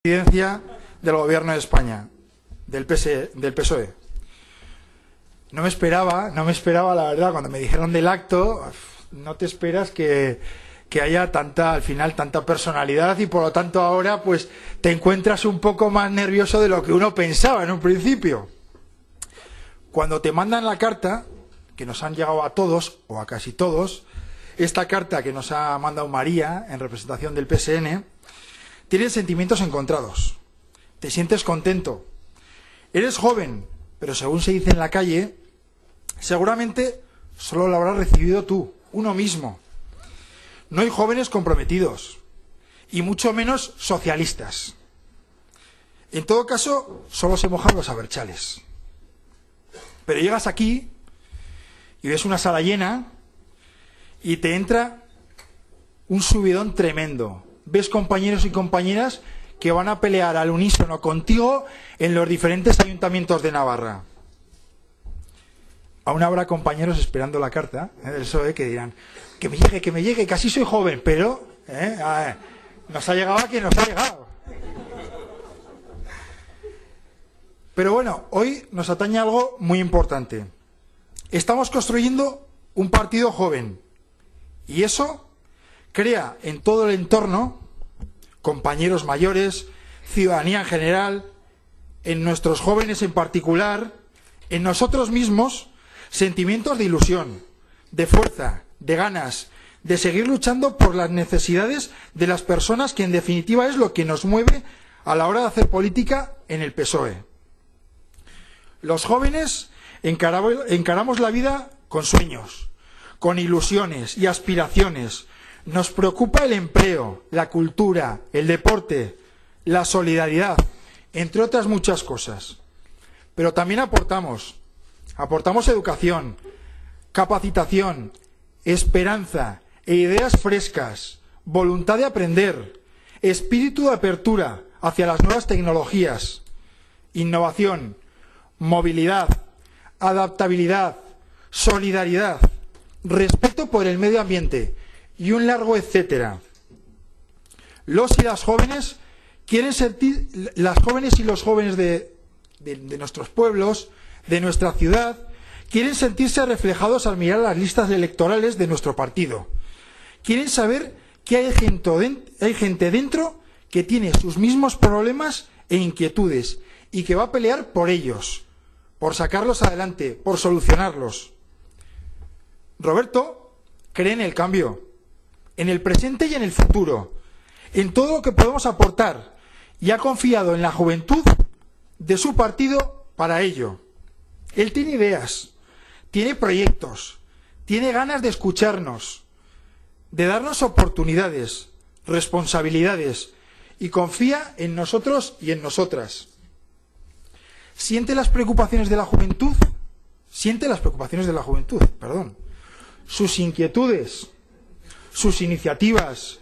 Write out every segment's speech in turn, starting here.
Presidencia del Gobierno de España, del PSOE. No me esperaba, la verdad, cuando me dijeron del acto, no te esperas que haya al final tanta personalidad, y por lo tanto ahora pues te encuentras un poco más nervioso de lo que uno pensaba en un principio. Cuando te mandan la carta, que nos han llegado a todos, o a casi todos, esta carta que nos ha mandado María en representación del PSN, tienes sentimientos encontrados. Te sientes contento. Eres joven, pero según se dice en la calle, seguramente solo lo habrás recibido tú, uno mismo. No hay jóvenes comprometidos, y mucho menos socialistas. En todo caso, solo se mojan los abertzales. Pero llegas aquí y ves una sala llena y te entra un subidón tremendo. Ves compañeros y compañeras que van a pelear al unísono contigo en los diferentes ayuntamientos de Navarra. Aún habrá compañeros esperando la carta del PSOE que dirán que me llegue, que así soy joven, pero nos ha llegado a quien nos ha llegado. Pero bueno, hoy nos atañe algo muy importante. Estamos construyendo un partido joven, y eso crea en todo el entorno, compañeros mayores, ciudadanía en general, en nuestros jóvenes en particular, en nosotros mismos, sentimientos de ilusión, de fuerza, de ganas, de seguir luchando por las necesidades de las personas, que en definitiva es lo que nos mueve a la hora de hacer política en el PSOE. Los jóvenes encaramos la vida con sueños, con ilusiones y aspiraciones. Nos preocupa el empleo, la cultura, el deporte, la solidaridad, entre otras muchas cosas. Pero también aportamos educación, capacitación, esperanza e ideas frescas, voluntad de aprender, espíritu de apertura hacia las nuevas tecnologías, innovación, movilidad, adaptabilidad, solidaridad, respeto por el medio ambiente y un largo etcétera. Los y las jóvenes quieren sentir, las jóvenes y los jóvenes de nuestros pueblos, de nuestra ciudad, quieren sentirse reflejados al mirar las listas electorales de nuestro partido. Quieren saber que hay gente dentro que tiene sus mismos problemas e inquietudes y que va a pelear por ellos, por sacarlos adelante, por solucionarlos. Roberto cree en el cambio, en el presente y en el futuro, en todo lo que podemos aportar, y ha confiado en la juventud de su partido para ello. Él tiene ideas, tiene proyectos, tiene ganas de escucharnos, de darnos oportunidades, responsabilidades, y confía en nosotros y en nosotras. Siente las preocupaciones de la juventud, sus inquietudes, sus iniciativas,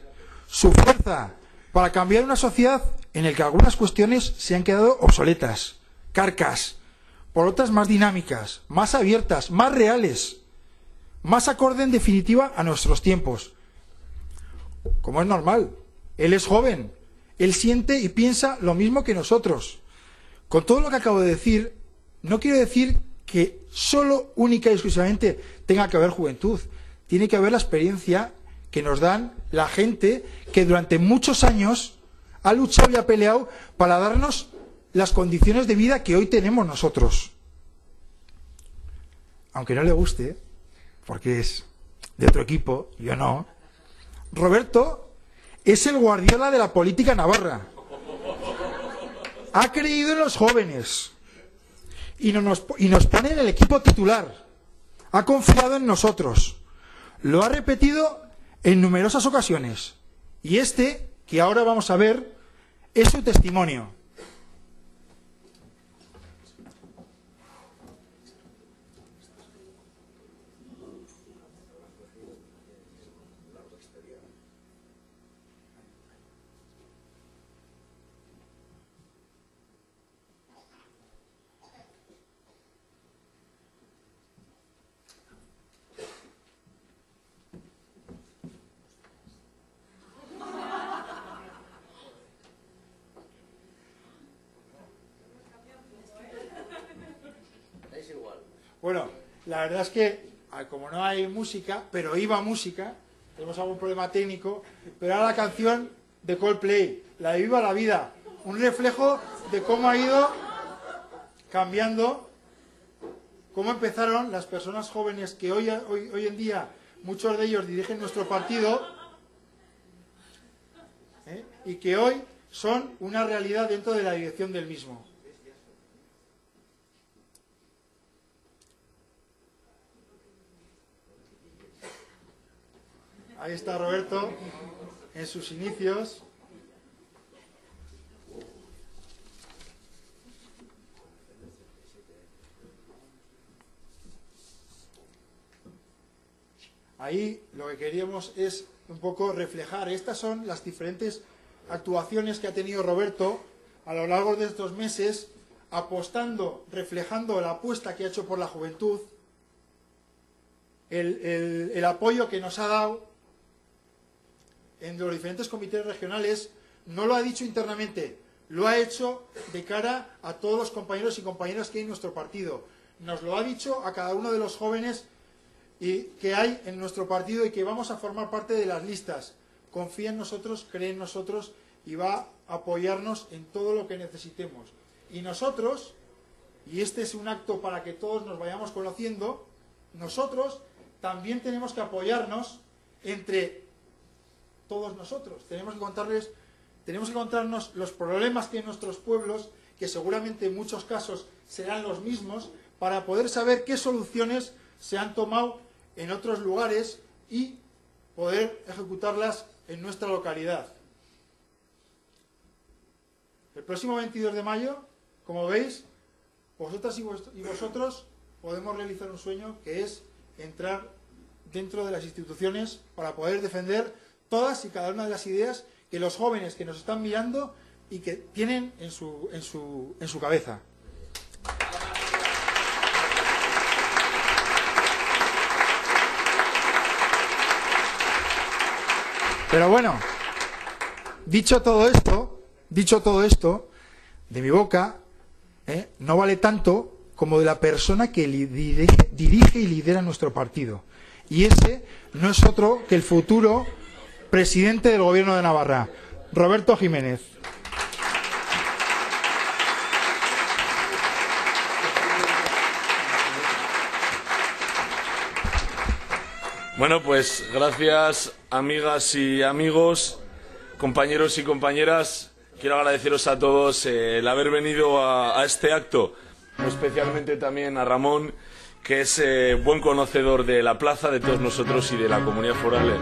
su fuerza para cambiar una sociedad en la que algunas cuestiones se han quedado obsoletas, carcas, por otras más dinámicas, más abiertas, más reales, más acorde en definitiva a nuestros tiempos. Como es normal, él es joven, él siente y piensa lo mismo que nosotros. Con todo lo que acabo de decir, no quiero decir que solo, única y exclusivamente tenga que haber juventud. Tiene que haber la experiencia que nos dan la gente que durante muchos años ha luchado y ha peleado para darnos las condiciones de vida que hoy tenemos nosotros. Aunque no le guste, porque es de otro equipo, yo no, Roberto es el Guardiola de la política navarra. Ha creído en los jóvenes y nos pone en el equipo titular. Ha confiado en nosotros. Lo ha repetido en numerosas ocasiones. Y que ahora vamos a ver, es su testimonio. Bueno, la verdad es que, como no hay música, pero iba música, tenemos algún problema técnico, pero ahora la canción de Coldplay, la de Viva la Vida, un reflejo de cómo ha ido cambiando, cómo empezaron las personas jóvenes que hoy en día muchos de ellos dirigen nuestro partido, y que hoy son una realidad dentro de la dirección del mismo. Ahí está Roberto en sus inicios. Ahí lo que queríamos es un poco reflejar. Estas son las diferentes actuaciones que ha tenido Roberto a lo largo de estos meses, apostando, reflejando la apuesta que ha hecho por la juventud, el apoyo que nos ha dado en los diferentes comités regionales. No lo ha dicho internamente, lo ha hecho de cara a todos los compañeros y compañeras que hay en nuestro partido. Nos lo ha dicho a cada uno de los jóvenes que hay en nuestro partido y que vamos a formar parte de las listas. Confía en nosotros, cree en nosotros y va a apoyarnos en todo lo que necesitemos. Y nosotros, y este es un acto para que todos nos vayamos conociendo, nosotros también tenemos que apoyarnos entre todos nosotros. Tenemos que contarnos los problemas que hay en nuestros pueblos, que seguramente en muchos casos serán los mismos, para poder saber qué soluciones se han tomado en otros lugares y poder ejecutarlas en nuestra localidad. El próximo 22 de mayo, como veis, vosotras y vosotros podemos realizar un sueño, que es entrar dentro de las instituciones para poder defender todas y cada una de las ideas que los jóvenes que nos están mirando y que tienen en su cabeza. Pero bueno, dicho todo esto, de mi boca, no vale tanto como de la persona que dirige y lidera nuestro partido. Y ese no es otro que el futuro presidente del Gobierno de Navarra, Roberto Jiménez. Bueno, pues gracias, amigas y amigos, compañeros y compañeras. Quiero agradeceros a todos el haber venido a este acto, muy especialmente también a Ramón, que es buen conocedor de la plaza, de todos nosotros y de la comunidad foral.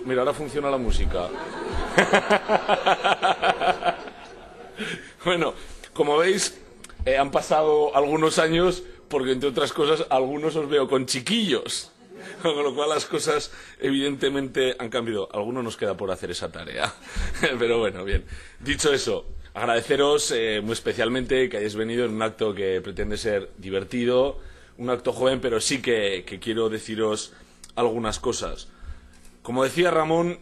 Mira, ahora funciona la música. Bueno, como veis, han pasado algunos años, porque entre otras cosas, algunos os veo con chiquillos. Con lo cual las cosas evidentemente han cambiado. A algunos nos queda por hacer esa tarea. Pero bueno, bien. Dicho eso, agradeceros muy especialmente que hayáis venido en un acto que pretende ser divertido, un acto joven, pero sí que quiero deciros algunas cosas. Como decía Ramón,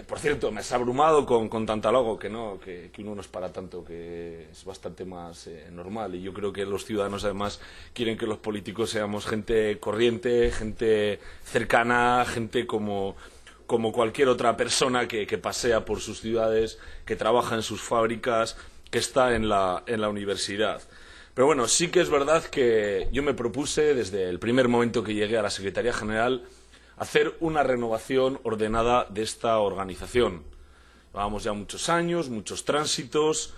por cierto, me has abrumado con tanta logo, que uno no es para tanto, que es bastante más normal. Y yo creo que los ciudadanos, además, quieren que los políticos seamos gente corriente, gente cercana, gente como cualquier otra persona que pasea por sus ciudades, que trabaja en sus fábricas, que está en la universidad. Pero bueno, sí que es verdad que yo me propuse, desde el primer momento que llegué a la Secretaría General, hacer una renovación ordenada de esta organización. Llevábamos ya muchos años, muchos tránsitos,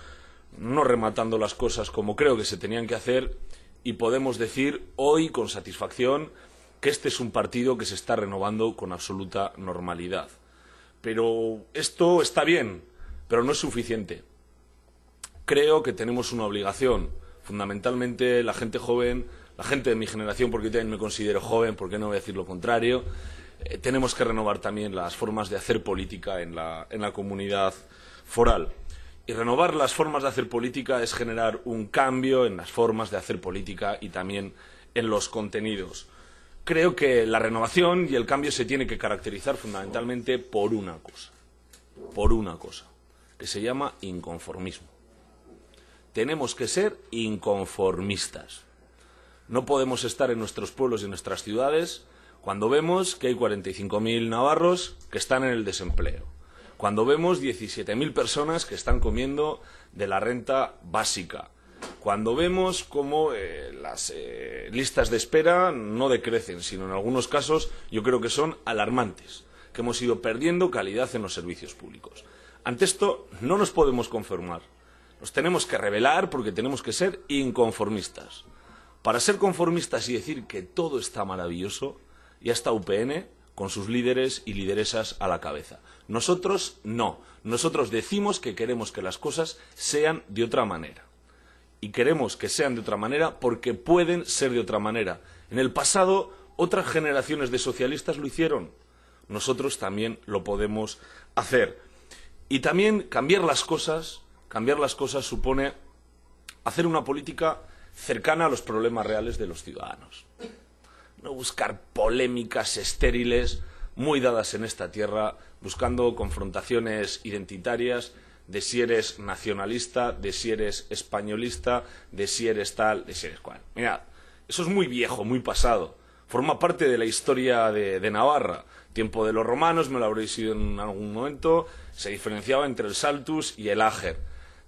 no rematando las cosas como creo que se tenían que hacer, y podemos decir hoy con satisfacción que este es un partido que se está renovando con absoluta normalidad. Pero esto está bien, pero no es suficiente. Creo que tenemos una obligación, fundamentalmente la gente joven, la gente de mi generación, porque yo también me considero joven, porque no voy a decir lo contrario. Tenemos que renovar también las formas de hacer política en la comunidad foral. Y renovar las formas de hacer política es generar un cambio en las formas de hacer política y también en los contenidos. Creo que la renovación y el cambio se tiene que caracterizar fundamentalmente por una cosa, que se llama inconformismo. Tenemos que ser inconformistas. No podemos estar en nuestros pueblos y en nuestras ciudades cuando vemos que hay 45.000 navarros que están en el desempleo, cuando vemos 17.000 personas que están comiendo de la renta básica, cuando vemos cómo las listas de espera no decrecen, sino en algunos casos yo creo que son alarmantes, que hemos ido perdiendo calidad en los servicios públicos. Ante esto no nos podemos conformar. Nos tenemos que rebelar porque tenemos que ser inconformistas. Para ser conformistas y decir que todo está maravilloso, ya está UPN con sus líderes y lideresas a la cabeza. Nosotros no. Nosotros decimos que queremos que las cosas sean de otra manera. Y queremos que sean de otra manera porque pueden ser de otra manera. En el pasado, otras generaciones de socialistas lo hicieron. Nosotros también lo podemos hacer. Y también cambiar las cosas supone hacer una política cercana a los problemas reales de los ciudadanos. No buscar polémicas estériles muy dadas en esta tierra, buscando confrontaciones identitarias de si eres nacionalista, de si eres españolista, de si eres tal, de si eres cual. Mirad, eso es muy viejo, muy pasado. Forma parte de la historia de Navarra. Tiempo de los romanos, me lo habréis oído en algún momento, se diferenciaba entre el Saltus y el Ager.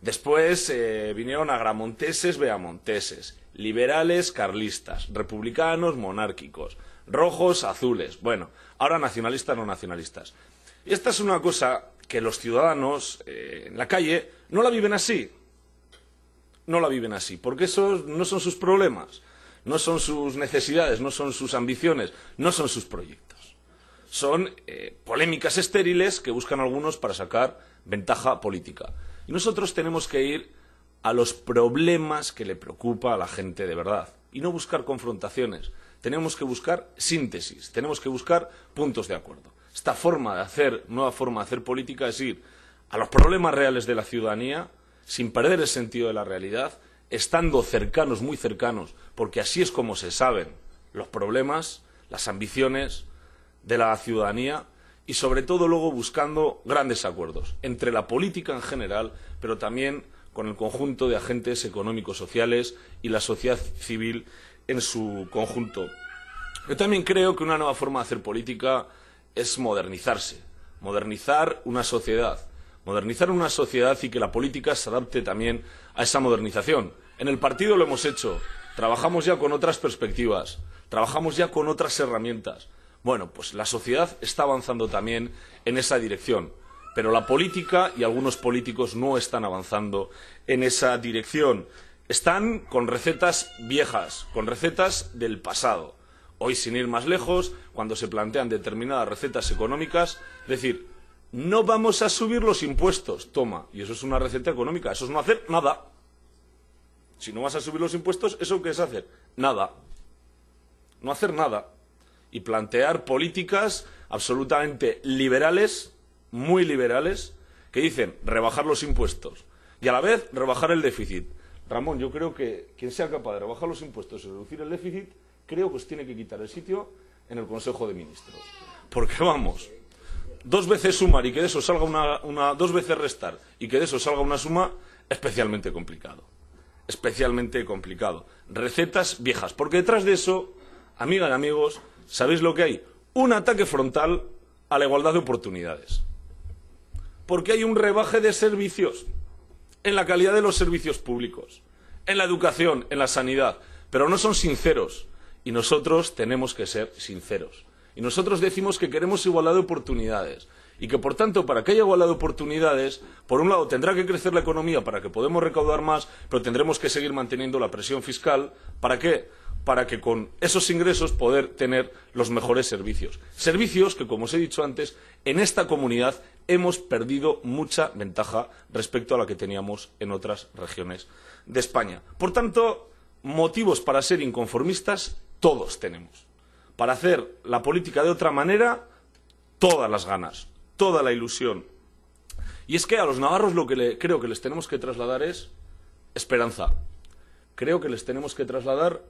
Después vinieron agramonteses, beamonteses, liberales, carlistas, republicanos, monárquicos, rojos, azules. Bueno, ahora nacionalistas, no nacionalistas. Y esta es una cosa que los ciudadanos en la calle no la viven así. No la viven así, porque esos no son sus problemas, no son sus necesidades, no son sus ambiciones, no son sus proyectos. Son polémicas estériles que buscan algunos para sacar ventaja política. Y nosotros tenemos que ir a los problemas que le preocupa a la gente de verdad y no buscar confrontaciones. Tenemos que buscar síntesis, tenemos que buscar puntos de acuerdo. Esta nueva forma de hacer política es ir a los problemas reales de la ciudadanía sin perder el sentido de la realidad, estando cercanos, muy cercanos, porque así es como se saben los problemas, las ambiciones de la ciudadanía y sobre todo luego buscando grandes acuerdos entre la política en general, pero también con el conjunto de agentes económicos sociales y la sociedad civil en su conjunto. Yo también creo que una nueva forma de hacer política es modernizarse, modernizar una sociedad y que la política se adapte también a esa modernización. En el partido lo hemos hecho, trabajamos ya con otras perspectivas, trabajamos ya con otras herramientas. Bueno, pues la sociedad está avanzando también en esa dirección, pero la política y algunos políticos no están avanzando en esa dirección. Están con recetas viejas, con recetas del pasado. Hoy, sin ir más lejos, cuando se plantean determinadas recetas económicas, es decir, no vamos a subir los impuestos, toma, y eso es una receta económica, eso es no hacer nada. Si no vas a subir los impuestos, ¿eso qué es hacer? Nada. No hacer nada. Y plantear políticas absolutamente liberales, muy liberales, que dicen rebajar los impuestos y a la vez rebajar el déficit. Ramón, yo creo que quien sea capaz de rebajar los impuestos y reducir el déficit, creo que os tiene que quitar el sitio en el Consejo de Ministros. Porque vamos, 2 veces sumar y que de eso salga 2 veces restar y que de eso salga una suma, especialmente complicado. Especialmente complicado. Recetas viejas. Porque detrás de eso, amigas y amigos, ¿sabéis lo que hay? Un ataque frontal a la igualdad de oportunidades. Porque hay un rebaje de servicios, en la calidad de los servicios públicos, en la educación, en la sanidad, pero no son sinceros. Y nosotros tenemos que ser sinceros. Y nosotros decimos que queremos igualdad de oportunidades. Y que, por tanto, para que haya igualdad de oportunidades, por un lado tendrá que crecer la economía para que podamos recaudar más, pero tendremos que seguir manteniendo la presión fiscal. ¿Para qué? Para que con esos ingresos poder tener los mejores servicios. Servicios que, como os he dicho antes, en esta comunidad hemos perdido mucha ventaja respecto a la que teníamos en otras regiones de España. Por tanto, motivos para ser inconformistas todos tenemos. Para hacer la política de otra manera, todas las ganas, toda la ilusión. Y es que a los navarros lo que creo que les tenemos que trasladar es esperanza. Creo que les tenemos que trasladar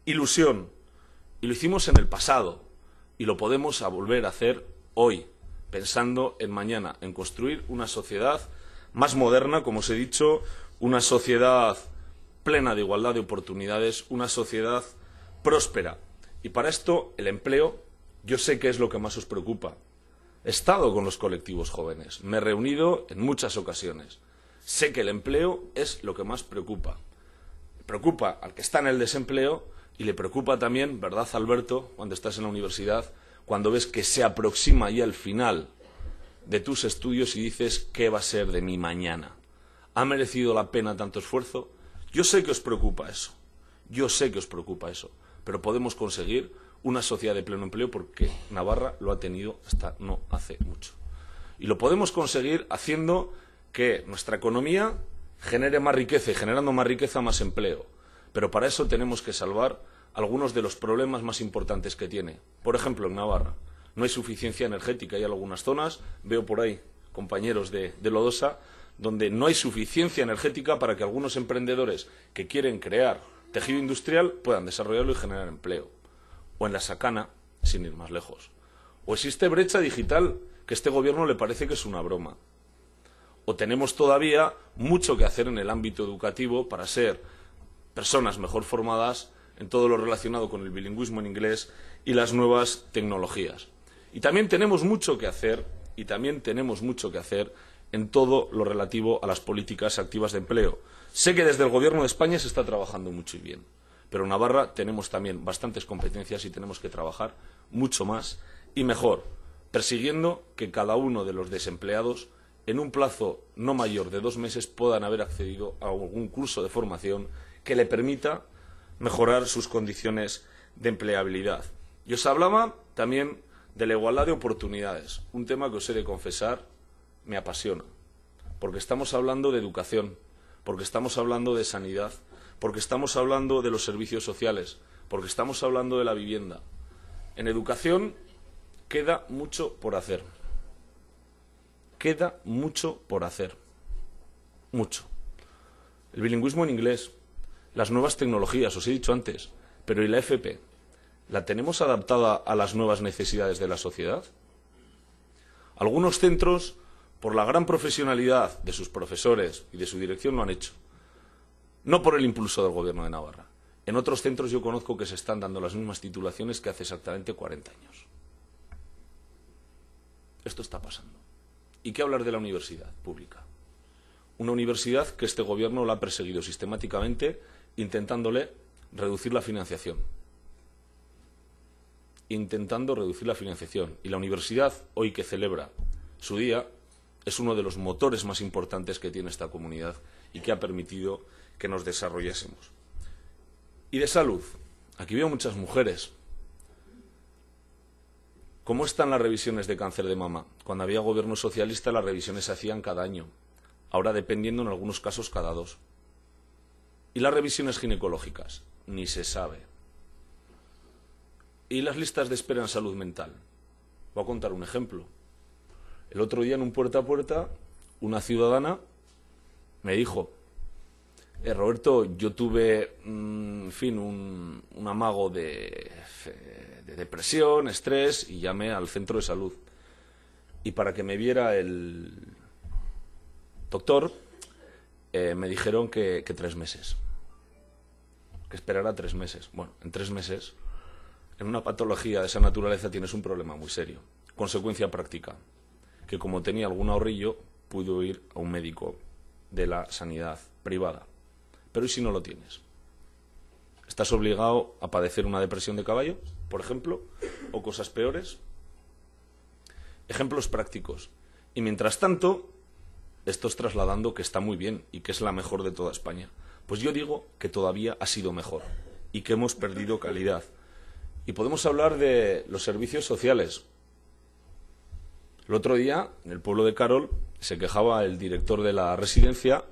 ilusión. Y lo hicimos en el pasado. Y lo podemos volver a hacer hoy, pensando en mañana, en construir una sociedad más moderna, como os he dicho, una sociedad plena de igualdad de oportunidades, una sociedad próspera. Y para esto, el empleo, yo sé que es lo que más os preocupa. He estado con los colectivos jóvenes, me he reunido en muchas ocasiones. Sé que el empleo es lo que más preocupa. Preocupa al que está en el desempleo y le preocupa también, ¿verdad, Alberto?, cuando estás en la universidad, cuando ves que se aproxima ya el final de tus estudios y dices, ¿qué va a ser de mí mañana? ¿Ha merecido la pena tanto esfuerzo? Yo sé que os preocupa eso. Yo sé que os preocupa eso. Pero podemos conseguir una sociedad de pleno empleo porque Navarra lo ha tenido hasta no hace mucho. Y lo podemos conseguir haciendo que nuestra economía genere más riqueza y generando más riqueza, más empleo. Pero para eso tenemos que salvar algunos de los problemas más importantes que tiene. Por ejemplo, en Navarra no hay suficiencia energética. Hay algunas zonas, veo por ahí compañeros de Lodosa, donde no hay suficiencia energética para que algunos emprendedores que quieren crear tejido industrial puedan desarrollarlo y generar empleo. O en la Sacana, sin ir más lejos. O existe brecha digital que a este gobierno le parece que es una broma. O tenemos todavía mucho que hacer en el ámbito educativo para ser personas mejor formadas en todo lo relacionado con el bilingüismo en inglés y las nuevas tecnologías. Y también tenemos mucho que hacer, en todo lo relativo a las políticas activas de empleo. Sé que desde el Gobierno de España se está trabajando mucho y bien, pero en Navarra tenemos también bastantes competencias y tenemos que trabajar mucho más y mejor, persiguiendo que cada uno de los desempleados, en un plazo no mayor de 2 meses, puedan haber accedido a algún curso de formación que le permita mejorar sus condiciones de empleabilidad. Y os hablaba también de la igualdad de oportunidades, un tema que os he de confesar me apasiona, porque estamos hablando de educación, porque estamos hablando de sanidad, porque estamos hablando de los servicios sociales, porque estamos hablando de la vivienda. En educación queda mucho por hacer. Queda mucho por hacer. Mucho. El bilingüismo en inglés, las nuevas tecnologías, os he dicho antes, pero ¿y la FP? ¿La tenemos adaptada a las nuevas necesidades de la sociedad? Algunos centros, por la gran profesionalidad de sus profesores y de su dirección, lo han hecho. No por el impulso del Gobierno de Navarra. En otros centros yo conozco que se están dando las mismas titulaciones que hace exactamente 40 años. Esto está pasando. ¿Y qué hablar de la universidad pública? Una universidad que este Gobierno la ha perseguido sistemáticamente, intentándole reducir la financiación. Intentando reducir la financiación. Y la universidad, hoy que celebra su día, es uno de los motores más importantes que tiene esta comunidad y que ha permitido que nos desarrollásemos. Y de salud. Aquí veo muchas mujeres. ¿Cómo están las revisiones de cáncer de mama? Cuando había gobierno socialista las revisiones se hacían cada año. Ahora, dependiendo en algunos casos, cada 2. ¿Y las revisiones ginecológicas? Ni se sabe. ¿Y las listas de espera en salud mental? Voy a contar un ejemplo. El otro día, en un puerta a puerta, una ciudadana me dijo: Roberto, yo tuve, en fin, un amago de depresión, estrés, y llamé al centro de salud. Y para que me viera el doctor, me dijeron que 3 meses. Que esperara 3 meses. Bueno, en 3 meses, en una patología de esa naturaleza tienes un problema muy serio. Consecuencia práctica, que como tenía algún ahorrillo, pudo ir a un médico de la sanidad privada. Pero ¿y si no lo tienes? ¿Estás obligado a padecer una depresión de caballo, por ejemplo, o cosas peores? Ejemplos prácticos. Y mientras tanto, estás trasladando que está muy bien y que es la mejor de toda España. Pues yo digo que todavía ha sido mejor y que hemos perdido calidad. Y podemos hablar de los servicios sociales. El otro día, en el pueblo de Carol, se quejaba el director de la residencia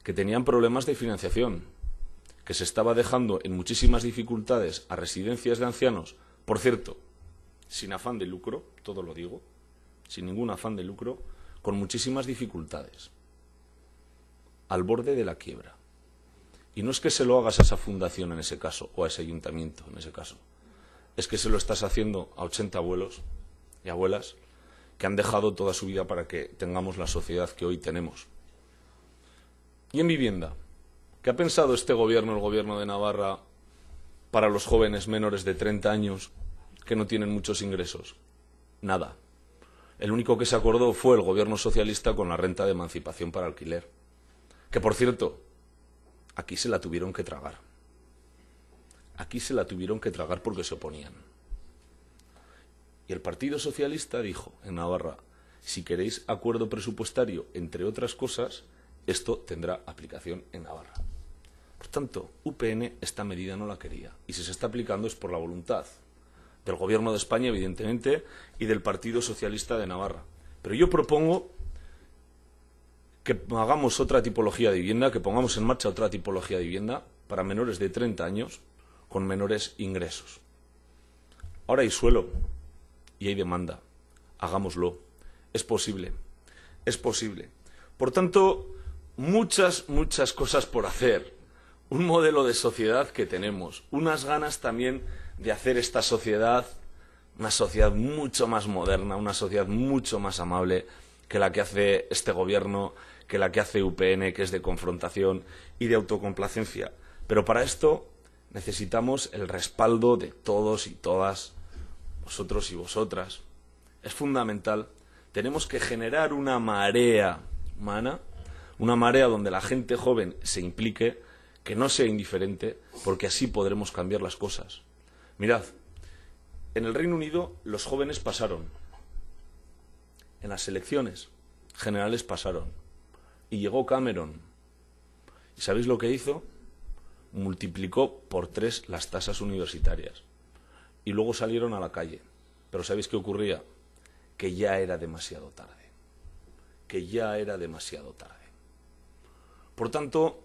que tenían problemas de financiación, que se estaba dejando en muchísimas dificultades a residencias de ancianos, por cierto, sin afán de lucro, todo lo digo, sin ningún afán de lucro, con muchísimas dificultades, al borde de la quiebra. Y no es que se lo hagas a esa fundación en ese caso, o a ese ayuntamiento en ese caso, es que se lo estás haciendo a 80 abuelos y abuelas que han dejado toda su vida para que tengamos la sociedad que hoy tenemos. Y en vivienda, ¿qué ha pensado este gobierno, el gobierno de Navarra, para los jóvenes menores de 30 años que no tienen muchos ingresos? Nada. El único que se acordó fue el gobierno socialista con la renta de emancipación para alquiler. Que, por cierto, aquí se la tuvieron que tragar. Aquí se la tuvieron que tragar porque se oponían. Y el Partido Socialista dijo en Navarra: si queréis acuerdo presupuestario, entre otras cosas, esto tendrá aplicación en Navarra. Por tanto, UPN esta medida no la quería. Y si se está aplicando es por la voluntad del Gobierno de España, evidentemente, y del Partido Socialista de Navarra. Pero yo propongo que hagamos otra tipología de vivienda, que pongamos en marcha otra tipología de vivienda para menores de 30 años con menores ingresos. Ahora hay suelo y hay demanda. Hagámoslo. Es posible. Es posible. Por tanto, muchas cosas por hacer. Un modelo de sociedad que tenemos. Unas ganas también de hacer esta sociedad una sociedad mucho más moderna, una sociedad mucho más amable que la que hace este gobierno, que la que hace UPN, que es de confrontación y de autocomplacencia. Pero para esto necesitamos el respaldo de todos y todas, vosotros y vosotras. Es fundamental. Tenemos que generar una marea humana, una marea donde la gente joven se implique, que no sea indiferente, porque así podremos cambiar las cosas. Mirad, en el Reino Unido los jóvenes pasaron, en las elecciones generales pasaron, y llegó Cameron. ¿Y sabéis lo que hizo? Multiplicó por 3 las tasas universitarias. Y luego salieron a la calle. Pero ¿sabéis qué ocurría? Que ya era demasiado tarde. Que ya era demasiado tarde. Por tanto,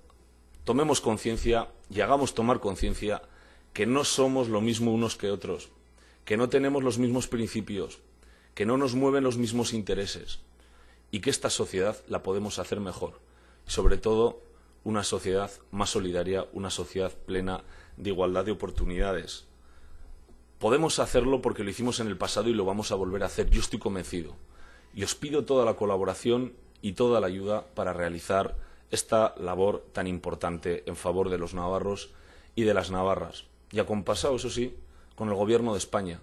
tomemos conciencia y hagamos tomar conciencia que no somos lo mismo unos que otros, que no tenemos los mismos principios, que no nos mueven los mismos intereses y que esta sociedad la podemos hacer mejor. Y sobre todo, una sociedad más solidaria, una sociedad plena de igualdad de oportunidades. Podemos hacerlo porque lo hicimos en el pasado y lo vamos a volver a hacer, yo estoy convencido. Y os pido toda la colaboración y toda la ayuda para realizar esta labor tan importante en favor de los navarros y de las navarras. Y acompasado, eso sí, con el Gobierno de España,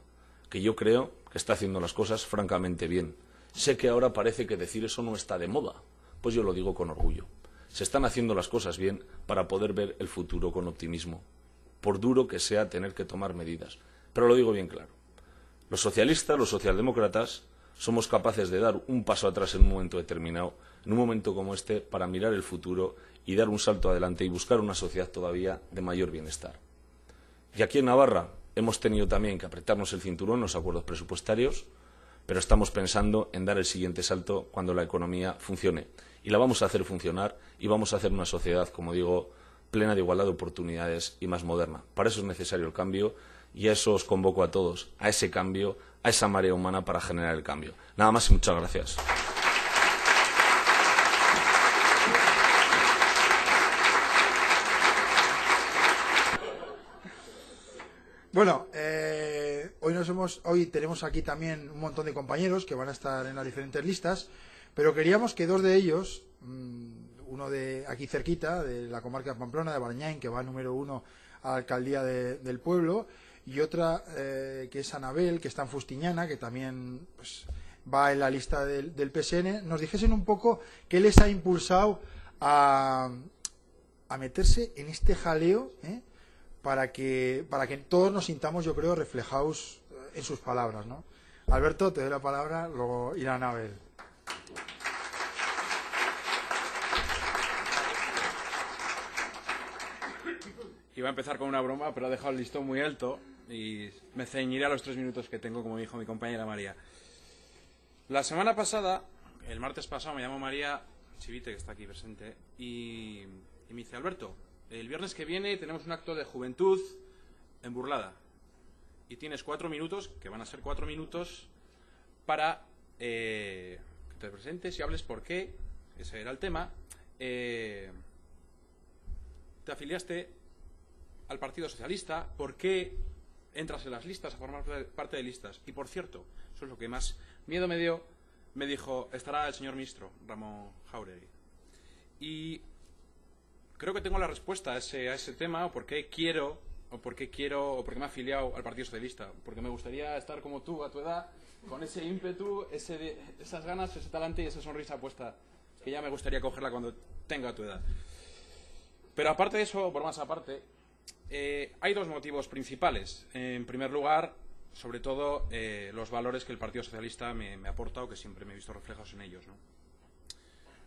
que yo creo que está haciendo las cosas francamente bien. Sé que ahora parece que decir eso no está de moda, pues yo lo digo con orgullo. Se están haciendo las cosas bien para poder ver el futuro con optimismo, por duro que sea tener que tomar medidas. Pero lo digo bien claro. Los socialistas, los socialdemócratas, somos capaces de dar un paso atrás en un momento determinado, en un momento como este, para mirar el futuro y dar un salto adelante y buscar una sociedad todavía de mayor bienestar. Y aquí en Navarra hemos tenido también que apretarnos el cinturón en los acuerdos presupuestarios, pero estamos pensando en dar el siguiente salto cuando la economía funcione. Y la vamos a hacer funcionar y vamos a hacer una sociedad, como digo, plena de igualdad de oportunidades y más moderna. Para eso es necesario el cambio y a eso os convoco a todos, a ese cambio, a esa marea humana para generar el cambio. Nada más y muchas gracias. Bueno, hoy tenemos aquí también un montón de compañeros que van a estar en las diferentes listas, pero queríamos que 2 de ellos, uno de aquí cerquita, de la comarca de Pamplona, de Barañáin, que va número 1 a la alcaldía del pueblo, y otra que es Anabel, que está en Fustiñana, que también pues, va en la lista del PSN, nos dijesen un poco qué les ha impulsado a meterse en este jaleo, para que todos nos sintamos, yo creo, reflejados en sus palabras, ¿no? Alberto, te doy la palabra, luego irá Anabel. Iba a empezar con una broma, pero ha dejado el listón muy alto y me ceñiré a los 3 minutos que tengo, como dijo mi compañera María. La semana pasada, el martes pasado, me llamó María Chivite, que está aquí presente, y me dice: Alberto, el viernes que viene tenemos un acto de juventud en Burlada y tienes 4 minutos, que van a ser 4 minutos, para que te presentes y hables por qué, ese era el tema, te afiliaste al Partido Socialista, por qué entras en las listas, a formar parte de listas. Y por cierto, eso es lo que más miedo me dio, me dijo: estará el señor ministro Ramón Jáuregui. Y creo que tengo la respuesta a ese tema, por qué quiero o por qué quiero, o por qué me he afiliado al Partido Socialista. Porque me gustaría estar como tú, a tu edad, con ese ímpetu, esas ganas, ese talante y esa sonrisa puesta, que ya me gustaría cogerla cuando tenga tu edad. Pero aparte de eso, por más aparte, hay dos motivos principales. En primer lugar, sobre todo, los valores que el Partido Socialista me aporta o que siempre me he visto reflejados en ellos, ¿no?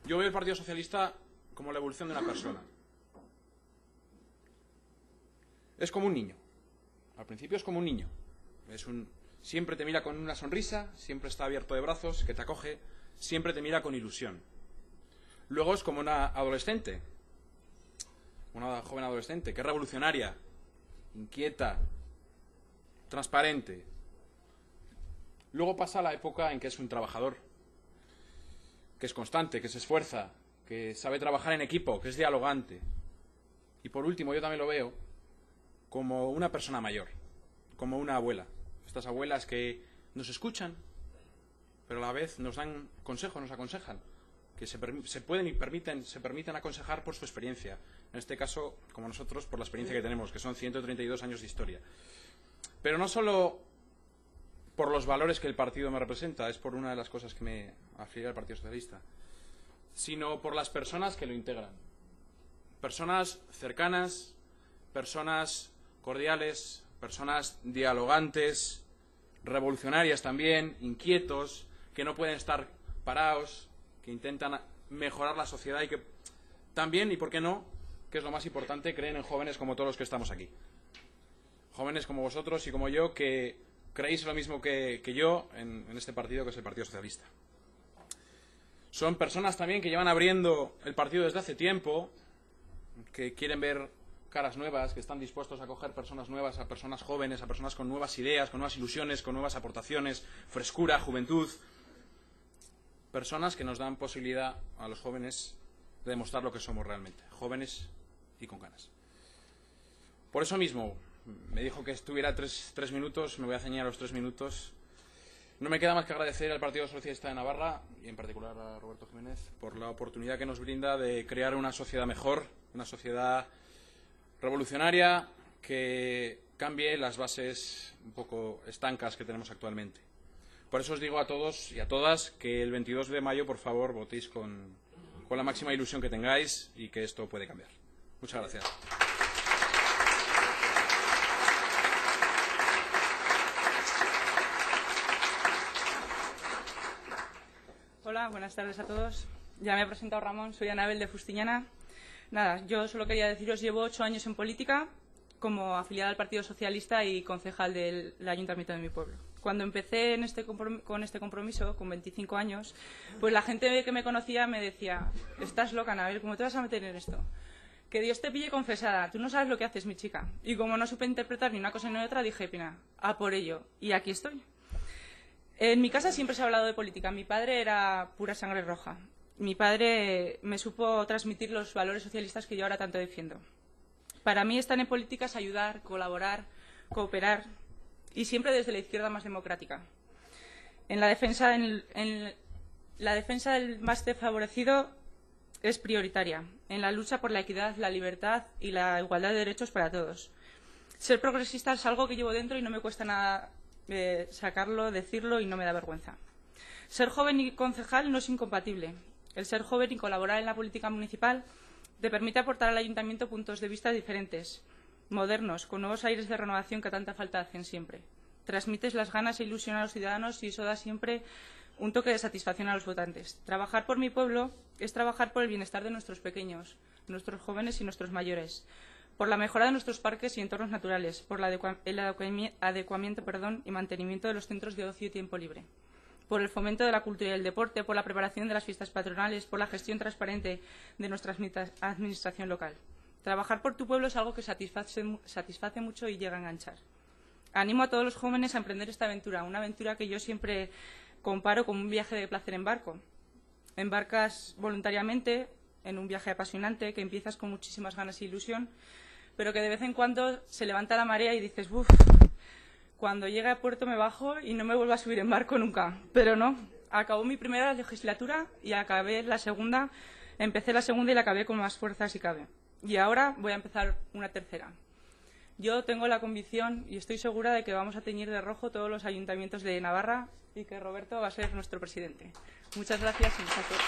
Yo veo el Partido Socialista como la evolución de una persona. Es como un niño. Al principio es como un niño. Siempre te mira con una sonrisa, siempre está abierto de brazos, que te acoge, siempre te mira con ilusión. Luego es como una adolescente, una joven adolescente, que es revolucionaria, inquieta, transparente. Luego pasa la época en que es un trabajador, que es constante, que se esfuerza, que sabe trabajar en equipo, que es dialogante. Y por último, yo también lo veo como una persona mayor, como una abuela. Estas abuelas que nos escuchan, pero a la vez nos dan consejos, nos aconsejan, que se permiten aconsejar por su experiencia. En este caso, como nosotros, por la experiencia que tenemos, que son 132 años de historia. Pero no solo por los valores que el partido me representa, es por una de las cosas que me afilié al Partido Socialista, sino por las personas que lo integran. Personas cercanas, personas cordiales, personas dialogantes, revolucionarias también, inquietos, que no pueden estar parados, que intentan mejorar la sociedad y que también, y por qué no, que es lo más importante, creen en jóvenes como todos los que estamos aquí. Jóvenes como vosotros y como yo, que creéis lo mismo que yo en este partido, que es el Partido Socialista. Son personas también que llevan abriendo el partido desde hace tiempo, que quieren ver caras nuevas, que están dispuestos a coger personas nuevas, a personas jóvenes, a personas con nuevas ideas, con nuevas ilusiones, con nuevas aportaciones, frescura, juventud. Personas que nos dan posibilidad a los jóvenes de demostrar lo que somos realmente, jóvenes y con ganas. Por eso mismo, me dijo que estuviera tres minutos, me voy a ceñir a los 3 minutos. No me queda más que agradecer al Partido Socialista de Navarra, y en particular a Roberto Jiménez, por la oportunidad que nos brinda de crear una sociedad mejor, una sociedad revolucionaria que cambie las bases un poco estancas que tenemos actualmente. Por eso os digo a todos y a todas que el 22 de mayo, por favor, votéis con la máxima ilusión que tengáis y que esto puede cambiar. Muchas gracias. Hola, buenas tardes a todos. Ya me he presentado Ramón, soy Anabel de Fustiñana. Nada, yo solo quería deciros, llevo 8 años en política como afiliada al Partido Socialista y concejal del Ayuntamiento de mi pueblo. Cuando empecé con este compromiso, con 25 años, pues la gente que me conocía me decía: estás loca, Anabel, ¿cómo te vas a meter en esto? Que Dios te pille confesada, tú no sabes lo que haces, mi chica. Y como no supe interpretar ni una cosa ni otra, dije: pina, a por ello. Y aquí estoy. En mi casa siempre se ha hablado de política. Mi padre era pura sangre roja. Mi padre me supo transmitir los valores socialistas que yo ahora tanto defiendo. Para mí estar en política es ayudar, colaborar, cooperar, y siempre desde la izquierda más democrática. En la defensa del más desfavorecido es prioritaria. En la lucha por la equidad, la libertad y la igualdad de derechos para todos. Ser progresista es algo que llevo dentro y no me cuesta nada sacarlo, decirlo, y no me da vergüenza. Ser joven y concejal no es incompatible. El ser joven y colaborar en la política municipal te permite aportar al ayuntamiento puntos de vista diferentes, modernos, con nuevos aires de renovación que tanta falta hacen siempre. Transmites las ganas e ilusión a los ciudadanos y eso da siempre un toque de satisfacción a los votantes. Trabajar por mi pueblo es trabajar por el bienestar de nuestros pequeños, nuestros jóvenes y nuestros mayores, por la mejora de nuestros parques y entornos naturales, por el adecuamiento y mantenimiento de los centros de ocio y tiempo libre, por el fomento de la cultura y el deporte, por la preparación de las fiestas patronales, por la gestión transparente de nuestra administración local. Trabajar por tu pueblo es algo que satisface mucho y llega a enganchar. Animo a todos los jóvenes a emprender esta aventura, una aventura que yo siempre comparo con un viaje de placer en barco. Embarcas voluntariamente en un viaje apasionante que empiezas con muchísimas ganas e ilusión, pero que de vez en cuando se levanta la marea y dices: uff, cuando llegue a puerto me bajo y no me vuelvo a subir en barco nunca. Pero no, acabó mi primera legislatura y acabé la segunda, empecé la segunda y la acabé con más fuerza si cabe. Y ahora voy a empezar una tercera. Yo tengo la convicción y estoy segura de que vamos a teñir de rojo todos los ayuntamientos de Navarra y que Roberto va a ser nuestro presidente. Muchas gracias y mucha suerte.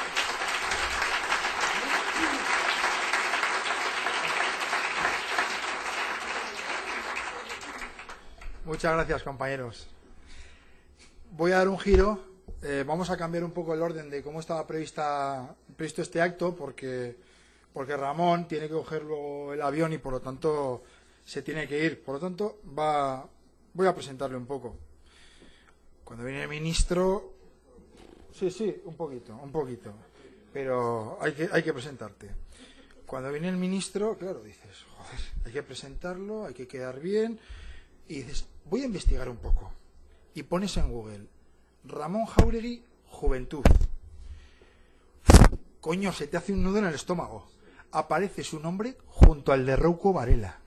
Muchas gracias, compañeros. Voy a dar un giro. Vamos a cambiar un poco el orden de cómo estaba previsto este acto, porque Ramón tiene que coger luego el avión y por lo tanto se tiene que ir. Por lo tanto, voy a presentarle un poco. Cuando viene el ministro... Sí, un poquito. Pero hay que presentarte. Cuando viene el ministro, claro, dices, joder, hay que presentarlo, hay que quedar bien. Y dices, voy a investigar un poco. Y pones en Google, Ramón Jáuregui, juventud. Coño, se te hace un nudo en el estómago. Aparece su nombre junto al de Rouco Varela.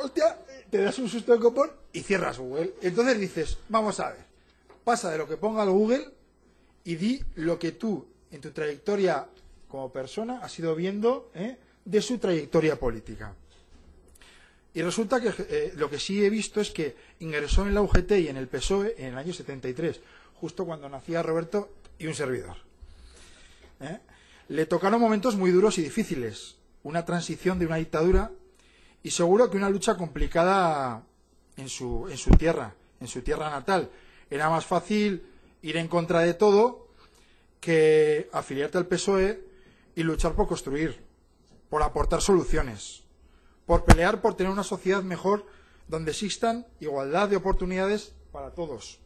Hostia, te das un susto de copón y cierras Google. Entonces dices, vamos a ver, pasa de lo que ponga el Google y di lo que tú, en tu trayectoria como persona, has ido viendo de su trayectoria política. Y resulta que lo que sí he visto es que ingresó en la UGT y en el PSOE en el año 73, justo cuando nacía Roberto y un servidor. Le tocaron momentos muy duros y difíciles, una transición de una dictadura y seguro que una lucha complicada en su tierra natal. Era más fácil ir en contra de todo que afiliarte al PSOE y luchar por construir, por aportar soluciones, por pelear por tener una sociedad mejor donde existan igualdad de oportunidades para todos.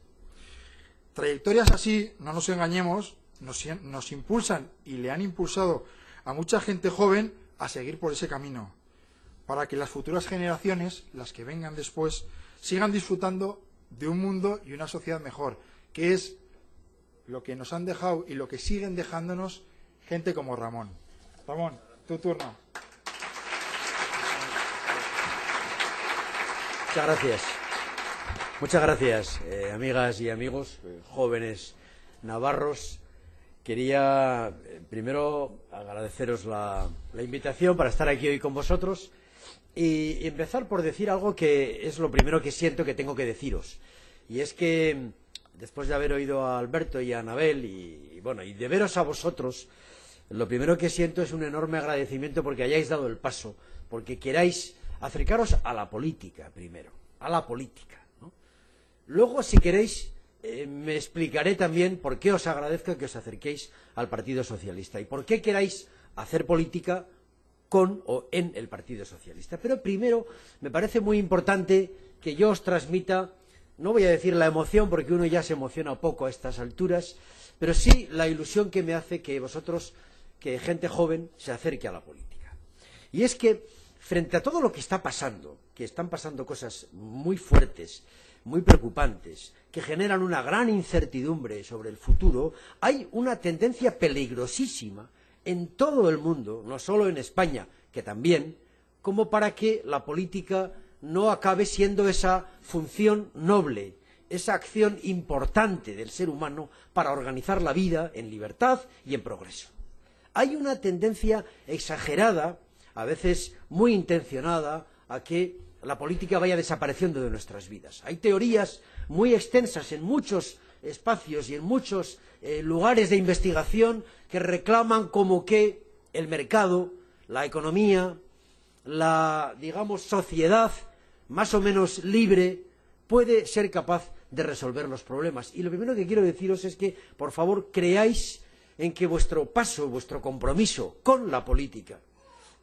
Trayectorias así, no nos engañemos, nos impulsan y le han impulsado a mucha gente joven a seguir por ese camino, para que las futuras generaciones, las que vengan después, sigan disfrutando de un mundo y una sociedad mejor, que es lo que nos han dejado y lo que siguen dejándonos gente como Ramón. Ramón, tu turno. Muchas gracias, amigas y amigos, jóvenes navarros. Quería primero agradeceros la invitación para estar aquí hoy con vosotros y empezar por decir algo que es lo primero que siento que tengo que deciros. Y es que después de haber oído a Alberto y a Anabel y de veros a vosotros, lo primero que siento es un enorme agradecimiento porque hayáis dado el paso, porque queráis acercaros a la política primero, a la política, ¿no? Luego, si queréis, me explicaré también por qué os agradezco que os acerquéis al Partido Socialista y por qué queráis hacer política con o en el Partido Socialista. Pero primero, me parece muy importante que yo os transmita, no voy a decir la emoción porque uno ya se emociona poco a estas alturas, pero sí la ilusión que me hace que vosotros, que gente joven, se acerque a la política. Y es que frente a todo lo que está pasando, que están pasando cosas muy fuertes, muy preocupantes, que generan una gran incertidumbre sobre el futuro, hay una tendencia peligrosísima en todo el mundo, no solo en España, que también, como para que la política no acabe siendo esa función noble, esa acción importante del ser humano para organizar la vida en libertad y en progreso. Hay una tendencia exagerada, a veces muy intencionada, a que la política vaya desapareciendo de nuestras vidas. Hay teorías muy extensas en muchos espacios y en muchos lugares de investigación que reclaman como que el mercado, la economía, la, digamos, sociedad más o menos libre puede ser capaz de resolver los problemas. Y lo primero que quiero deciros es que, por favor, creáis en que vuestro paso, vuestro compromiso con la política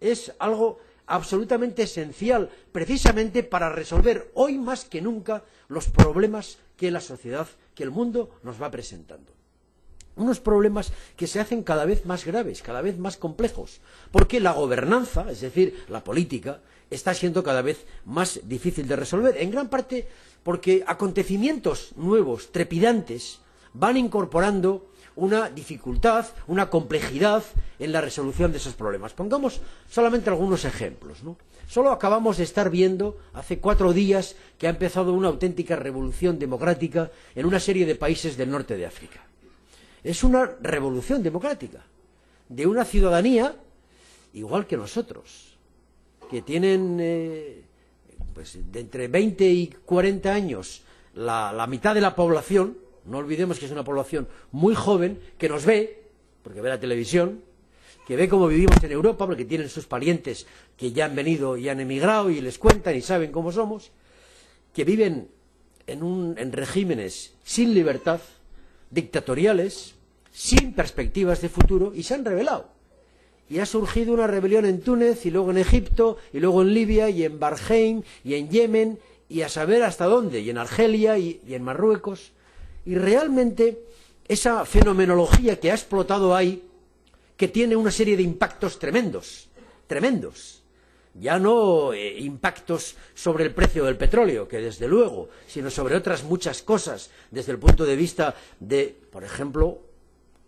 es algo absolutamente esencial, precisamente para resolver hoy más que nunca los problemas que la sociedad, que el mundo nos va presentando. Unos problemas que se hacen cada vez más graves, cada vez más complejos, porque la gobernanza, es decir, la política, está siendo cada vez más difícil de resolver, en gran parte porque acontecimientos nuevos, trepidantes, van incorporando una dificultad, una complejidad en la resolución de esos problemas. Pongamos solamente algunos ejemplos, ¿no? Solo acabamos de estar viendo hace 4 días que ha empezado una auténtica revolución democrática en una serie de países del norte de África. Es una revolución democrática de una ciudadanía igual que nosotros, que tienen pues de entre 20 y 40 años, la mitad de la población, no olvidemos que es una población muy joven, que nos ve, porque ve la televisión, que ve cómo vivimos en Europa, porque tienen sus parientes que ya han venido y han emigrado y les cuentan y saben cómo somos, que viven en regímenes sin libertad, dictatoriales, sin perspectivas de futuro, y se han rebelado. Y ha surgido una rebelión en Túnez, y luego en Egipto, y luego en Libia, y en Bahrein, y en Yemen, y a saber hasta dónde, y en Argelia, y en Marruecos. Y realmente esa fenomenología que ha explotado ahí, que tiene una serie de impactos tremendos, tremendos. Ya no impactos sobre el precio del petróleo, que desde luego, sino sobre otras muchas cosas, desde el punto de vista de, por ejemplo,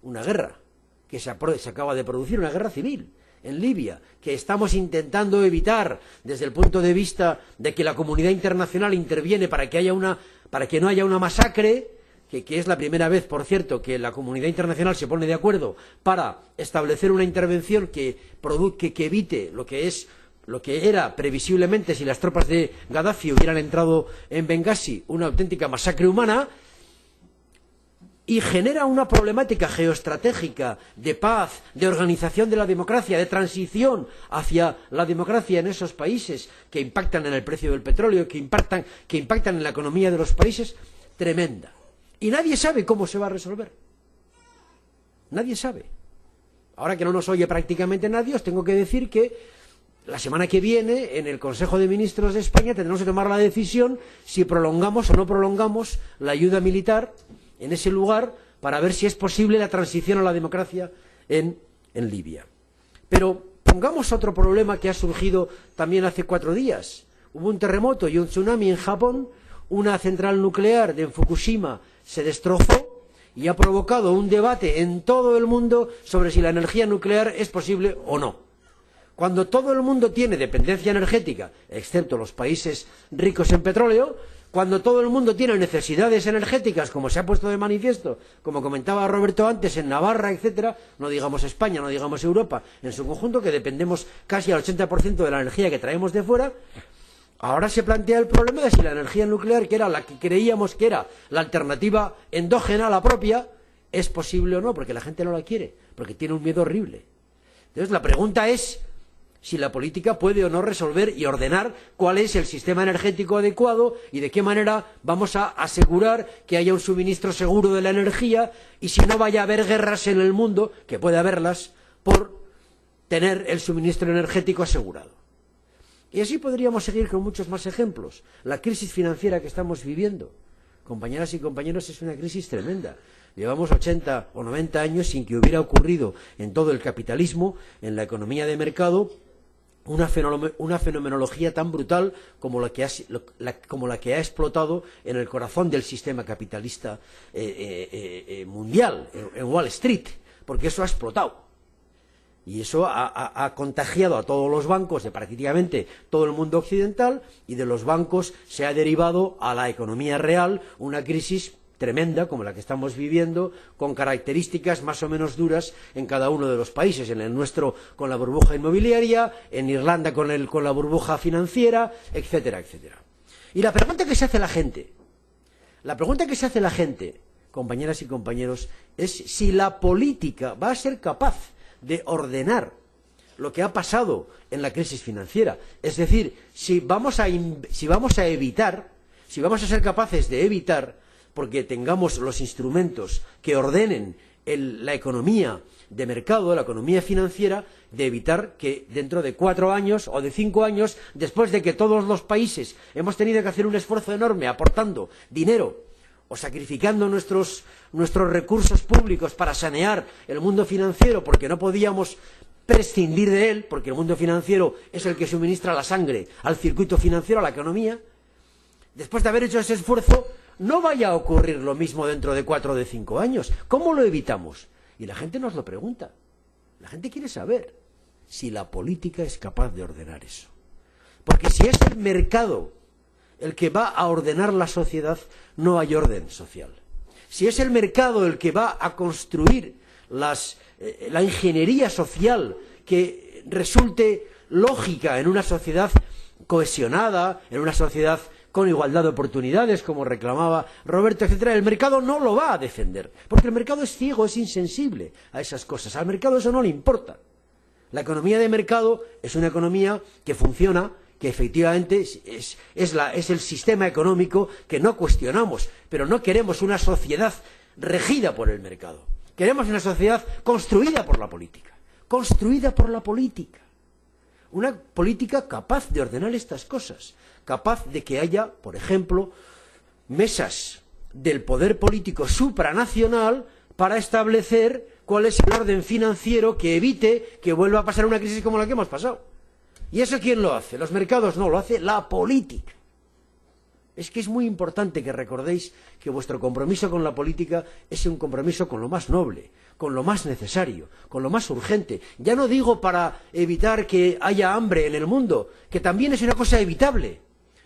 una guerra que se acaba de producir, una guerra civil en Libia, que estamos intentando evitar desde el punto de vista de que la comunidad internacional interviene para que no haya una masacre, que es la primera vez, por cierto, que la comunidad internacional se pone de acuerdo para establecer una intervención que evite lo que era previsiblemente, si las tropas de Gaddafi hubieran entrado en Bengasi, una auténtica masacre humana, y genera una problemática geoestratégica de paz, de organización de la democracia, de transición hacia la democracia en esos países que impactan en el precio del petróleo, que impactan en la economía de los países, tremenda. Y nadie sabe cómo se va a resolver. Nadie sabe. Ahora que no nos oye prácticamente nadie, os tengo que decir que la semana que viene, en el Consejo de Ministros de España, tendremos que tomar la decisión si prolongamos o no prolongamos la ayuda militar en ese lugar para ver si es posible la transición a la democracia en Libia. Pero pongamos otro problema que ha surgido también hace 4 días. Hubo un terremoto y un tsunami en Japón, una central nuclear de Fukushima se destrozó y ha provocado un debate en todo el mundo sobre si la energía nuclear es posible o no. Cuando todo el mundo tiene dependencia energética, excepto los países ricos en petróleo, cuando todo el mundo tiene necesidades energéticas, como se ha puesto de manifiesto, como comentaba Roberto antes, en Navarra, etcétera, no digamos España, no digamos Europa, en su conjunto, que dependemos casi al 80% de la energía que traemos de fuera, ahora se plantea el problema de si la energía nuclear, que era la que creíamos que era la alternativa endógena, la propia, es posible o no, porque la gente no la quiere, porque tiene un miedo horrible. Entonces la pregunta es si la política puede o no resolver y ordenar cuál es el sistema energético adecuado y de qué manera vamos a asegurar que haya un suministro seguro de la energía y si no vaya a haber guerras en el mundo, que puede haberlas, por tener el suministro energético asegurado. Y así podríamos seguir con muchos más ejemplos. La crisis financiera que estamos viviendo, compañeras y compañeros, es una crisis tremenda. Llevamos 80 o 90 años sin que hubiera ocurrido en todo el capitalismo, en la economía de mercado, una fenomenología tan brutal como la que ha explotado en el corazón del sistema capitalista mundial, en Wall Street, porque eso ha explotado. Y eso ha contagiado a todos los bancos de prácticamente todo el mundo occidental, y de los bancos se ha derivado a la economía real una crisis tremenda como la que estamos viviendo, con características más o menos duras en cada uno de los países, en el nuestro con la burbuja inmobiliaria, en Irlanda con la burbuja financiera, etcétera, etcétera. Y la pregunta que se hace la gente, compañeras y compañeros, es si la política va a ser capaz de ordenar lo que ha pasado en la crisis financiera. Es decir, si vamos a ser capaces de evitar, porque tengamos los instrumentos que ordenen la economía de mercado, la economía financiera, de evitar que dentro de 4 años o de 5 años, después de que todos los países hemos tenido que hacer un esfuerzo enorme aportando dinero o sacrificando nuestros recursos públicos para sanear el mundo financiero, porque no podíamos prescindir de él, porque el mundo financiero es el que suministra la sangre al circuito financiero, a la economía, después de haber hecho ese esfuerzo, no vaya a ocurrir lo mismo dentro de 4 o de 5 años. ¿Cómo lo evitamos? Y la gente nos lo pregunta. La gente quiere saber si la política es capaz de ordenar eso. Porque si es el mercado el que va a ordenar la sociedad, no hay orden social. Si es el mercado el que va a construir la ingeniería social que resulte lógica en una sociedad cohesionada, en una sociedad con igualdad de oportunidades, como reclamaba Roberto, etcétera, el mercado no lo va a defender, porque el mercado es ciego, es insensible a esas cosas. Al mercado eso no le importa. La economía de mercado es una economía que funciona, que efectivamente es el sistema económico que no cuestionamos, pero no queremos una sociedad regida por el mercado. Queremos una sociedad construida por la política. Construida por la política. Una política capaz de ordenar estas cosas, capaz de que haya, por ejemplo, mesas del poder político supranacional para establecer cuál es el orden financiero que evite que vuelva a pasar una crisis como la que hemos pasado. ¿Y eso quién lo hace? Los mercados no, lo hace la política. Es que es muy importante que recordéis que vuestro compromiso con la política es un compromiso con lo más noble, con lo más necesario, con lo más urgente. Ya no digo para evitar que haya hambre en el mundo, que también es una cosa evitable,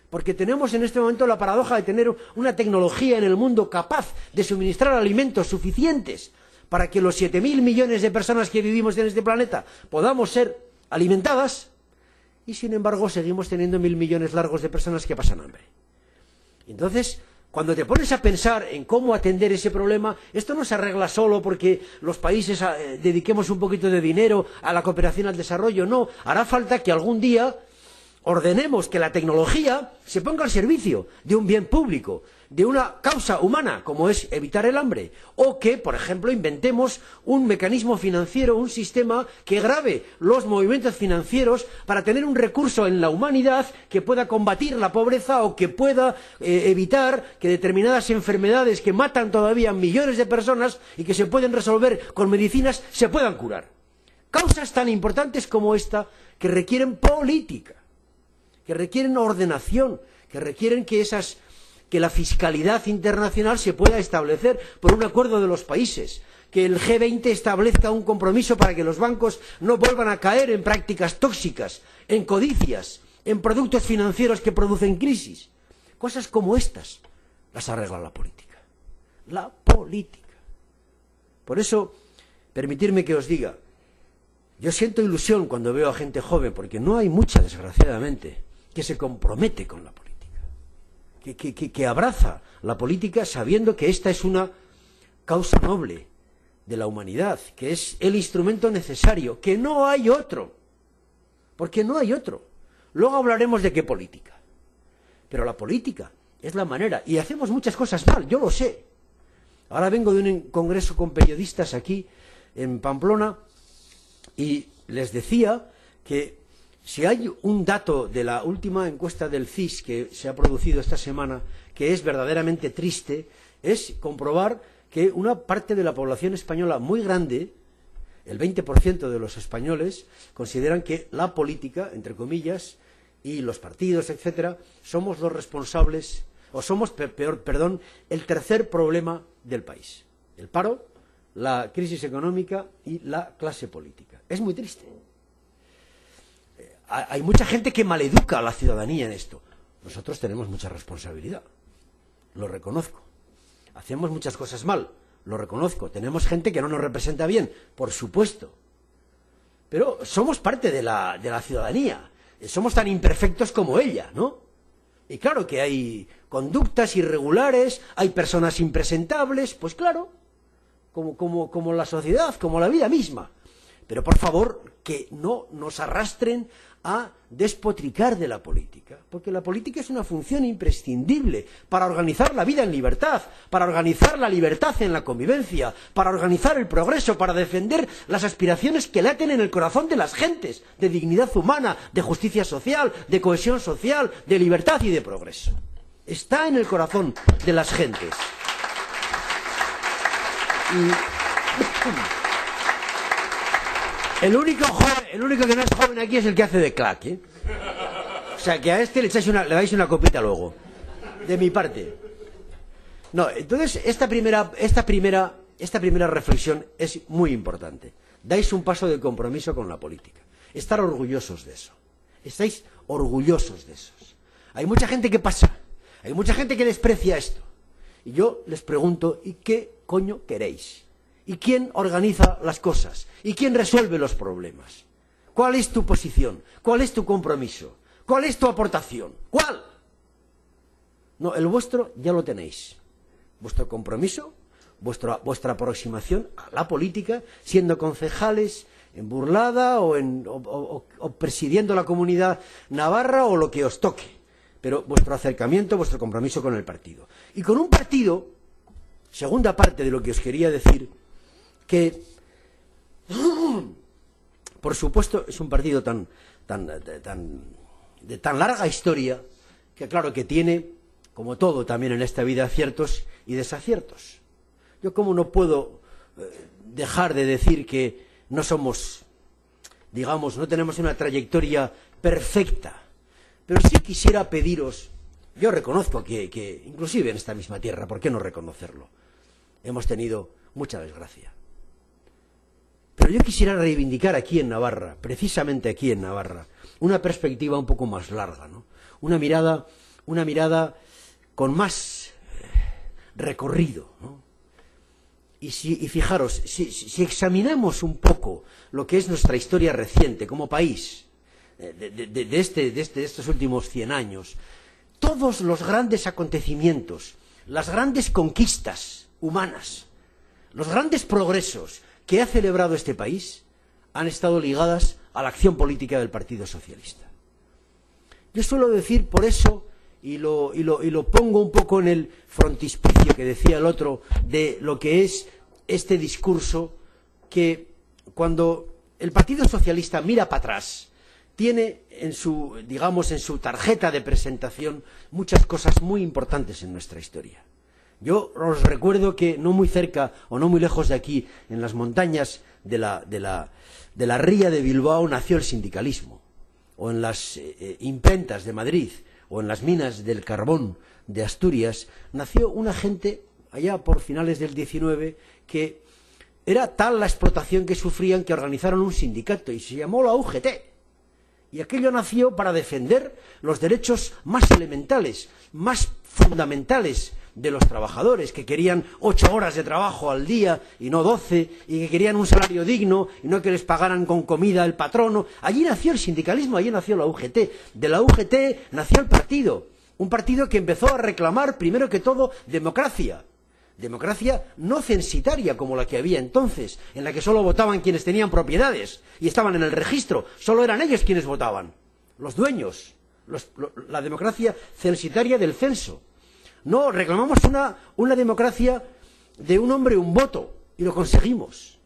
porque tenemos en este momento la paradoja de tener una tecnología en el mundo capaz de suministrar alimentos suficientes para que los 7.000 millones de personas que vivimos en este planeta podamos ser alimentadas, y sin embargo seguimos teniendo 1.000 millones largos de personas que pasan hambre. Entonces, cuando te pones a pensar en cómo atender ese problema, esto no se arregla solo porque los países dediquemos un poquito de dinero a la cooperación al desarrollo, no, hará falta que algún día ordenemos que la tecnología se ponga al servicio de un bien público, de una causa humana, como es evitar el hambre, o que, por ejemplo, inventemos un mecanismo financiero, un sistema que grave los movimientos financieros para tener un recurso en la humanidad que pueda combatir la pobreza o que pueda evitar que determinadas enfermedades que matan todavía a millones de personas y que se pueden resolver con medicinas se puedan curar. Causas tan importantes como esta que requieren política, que requieren ordenación, que requieren que la fiscalidad internacional se pueda establecer por un acuerdo de los países, que el G20 establezca un compromiso para que los bancos no vuelvan a caer en prácticas tóxicas, en codicias, en productos financieros que producen crisis. Cosas como estas las arregla la política. La política. Por eso, permitidme que os diga, yo siento ilusión cuando veo a gente joven, porque no hay mucha, desgraciadamente, que se compromete con la política. Que abraza la política sabiendo que esta es una causa noble de la humanidad, que es el instrumento necesario, que no hay otro, porque no hay otro. Luego hablaremos de qué política, pero la política es la manera, y hacemos muchas cosas mal, yo lo sé. Ahora vengo de un congreso con periodistas aquí en Pamplona y les decía que si hay un dato de la última encuesta del CIS que se ha producido esta semana que es verdaderamente triste, es comprobar que una parte de la población española muy grande, el 20% de los españoles, consideran que la política, entre comillas, y los partidos, etcétera, somos los responsables, o somos, el tercer problema del país. El paro, la crisis económica y la clase política. Es muy triste. Hay mucha gente que maleduca a la ciudadanía en esto. Nosotros tenemos mucha responsabilidad, lo reconozco. Hacemos muchas cosas mal, lo reconozco. Tenemos gente que no nos representa bien, por supuesto. Pero somos parte de la ciudadanía. Somos tan imperfectos como ella, ¿no? Y claro que hay conductas irregulares, hay personas impresentables, pues claro, como la sociedad, como la vida misma. Pero por favor, que no nos arrastren a despotricar de la política, porque la política es una función imprescindible para organizar la vida en libertad, para organizar la libertad en la convivencia, para organizar el progreso, para defender las aspiraciones que laten en el corazón de las gentes, de dignidad humana, de justicia social, de cohesión social, de libertad y de progreso. Está en el corazón de las gentes. El único que no es joven aquí es el que hace de clac, ¿eh? O sea, que a este le dais una copita luego, de mi parte. No, entonces esta primera reflexión es muy importante. Dais un paso de compromiso con la política. Estar orgullosos de eso. Estáis orgullosos de eso. Hay mucha gente que pasa, hay mucha gente que desprecia esto. Y yo les pregunto, ¿y qué coño queréis? ¿Y quién organiza las cosas? ¿Y quién resuelve los problemas? ¿Cuál es tu posición? ¿Cuál es tu compromiso? ¿Cuál es tu aportación? ¿Cuál? No, el vuestro ya lo tenéis. Vuestro compromiso, vuestra aproximación a la política, siendo concejales en Burlada o presidiendo la Comunidad Navarra o lo que os toque. Pero vuestro acercamiento, vuestro compromiso con el partido. Y con un partido, segunda parte de lo que os quería decir, que por supuesto es un partido de tan larga historia que claro que tiene, como todo también en esta vida, aciertos y desaciertos. Yo como no puedo dejar de decir que no somos, digamos, no tenemos una trayectoria perfecta, pero sí quisiera pediros, yo reconozco que inclusive en esta misma tierra, ¿por qué no reconocerlo? Hemos tenido mucha desgracia. Pero yo quisiera reivindicar aquí en Navarra, precisamente aquí en Navarra, una perspectiva un poco más larga, ¿no? Una mirada con más recorrido, ¿no? Y fijaros, si examinamos un poco lo que es nuestra historia reciente como país, de estos últimos 100 años, todos los grandes acontecimientos, las grandes conquistas humanas, los grandes progresos que ha celebrado este país han estado ligadas a la acción política del Partido Socialista. Yo suelo decir por eso, y lo pongo un poco en el frontispicio que decía el otro, de lo que es este discurso, que cuando el Partido Socialista mira para atrás, tiene en su tarjeta de presentación muchas cosas muy importantes en nuestra historia. Yo os recuerdo que no muy cerca o no muy lejos de aquí, en las montañas de la ría de Bilbao, nació el sindicalismo, o en las imprentas de Madrid, o en las minas del carbón de Asturias, nació una gente, allá por finales del 19, que era tal la explotación que sufrían que organizaron un sindicato y se llamó la UGT. Y aquello nació para defender los derechos más elementales, más fundamentales de los trabajadores, que querían 8 horas de trabajo al día y no 12, y que querían un salario digno y no que les pagaran con comida el patrono. Allí nació el sindicalismo, allí nació la UGT. De la UGT nació el partido, un partido que empezó a reclamar primero que todo democracia. Democracia no censitaria como la que había entonces, en la que solo votaban quienes tenían propiedades y estaban en el registro, solo eran ellos quienes votaban, los dueños, la democracia censitaria del censo. No, reclamamos una democracia de un hombre un voto, y lo conseguimos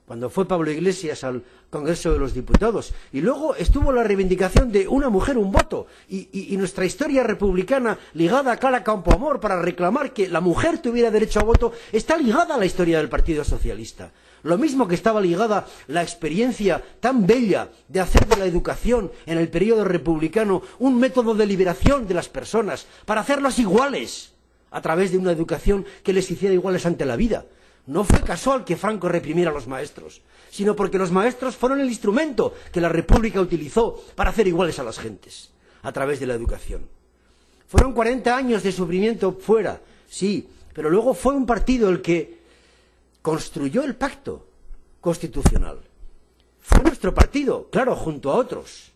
cuando fue Pablo Iglesias al Congreso de los Diputados, y luego estuvo la reivindicación de una mujer un voto, y nuestra historia republicana ligada a Cala Campoamor para reclamar que la mujer tuviera derecho a voto está ligada a la historia del Partido Socialista. Lo mismo que estaba ligada la experiencia tan bella de hacer de la educación en el periodo republicano un método de liberación de las personas para hacerlas iguales a través de una educación que les hiciera iguales ante la vida. No fue casual que Franco reprimiera a los maestros, sino porque los maestros fueron el instrumento que la República utilizó para hacer iguales a las gentes, a través de la educación. Fueron 40 años de sufrimiento fuera, sí, pero luego fue un partido el que construyó el pacto constitucional. Fue nuestro partido, claro, junto a otros.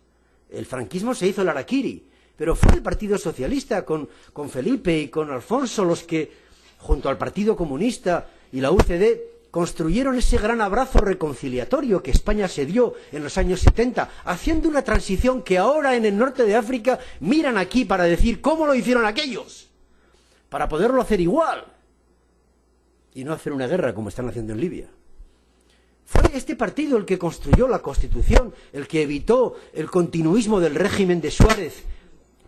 El franquismo se hizo el harakiri, pero fue el Partido Socialista con Felipe y con Alfonso los que, junto al Partido Comunista y la UCD, construyeron ese gran abrazo reconciliatorio que España se dio en los años 70, haciendo una transición que ahora en el norte de África miran aquí para decir cómo lo hicieron aquellos, para poderlo hacer igual y no hacer una guerra como están haciendo en Libia. Fue este partido el que construyó la Constitución, el que evitó el continuismo del régimen de Suárez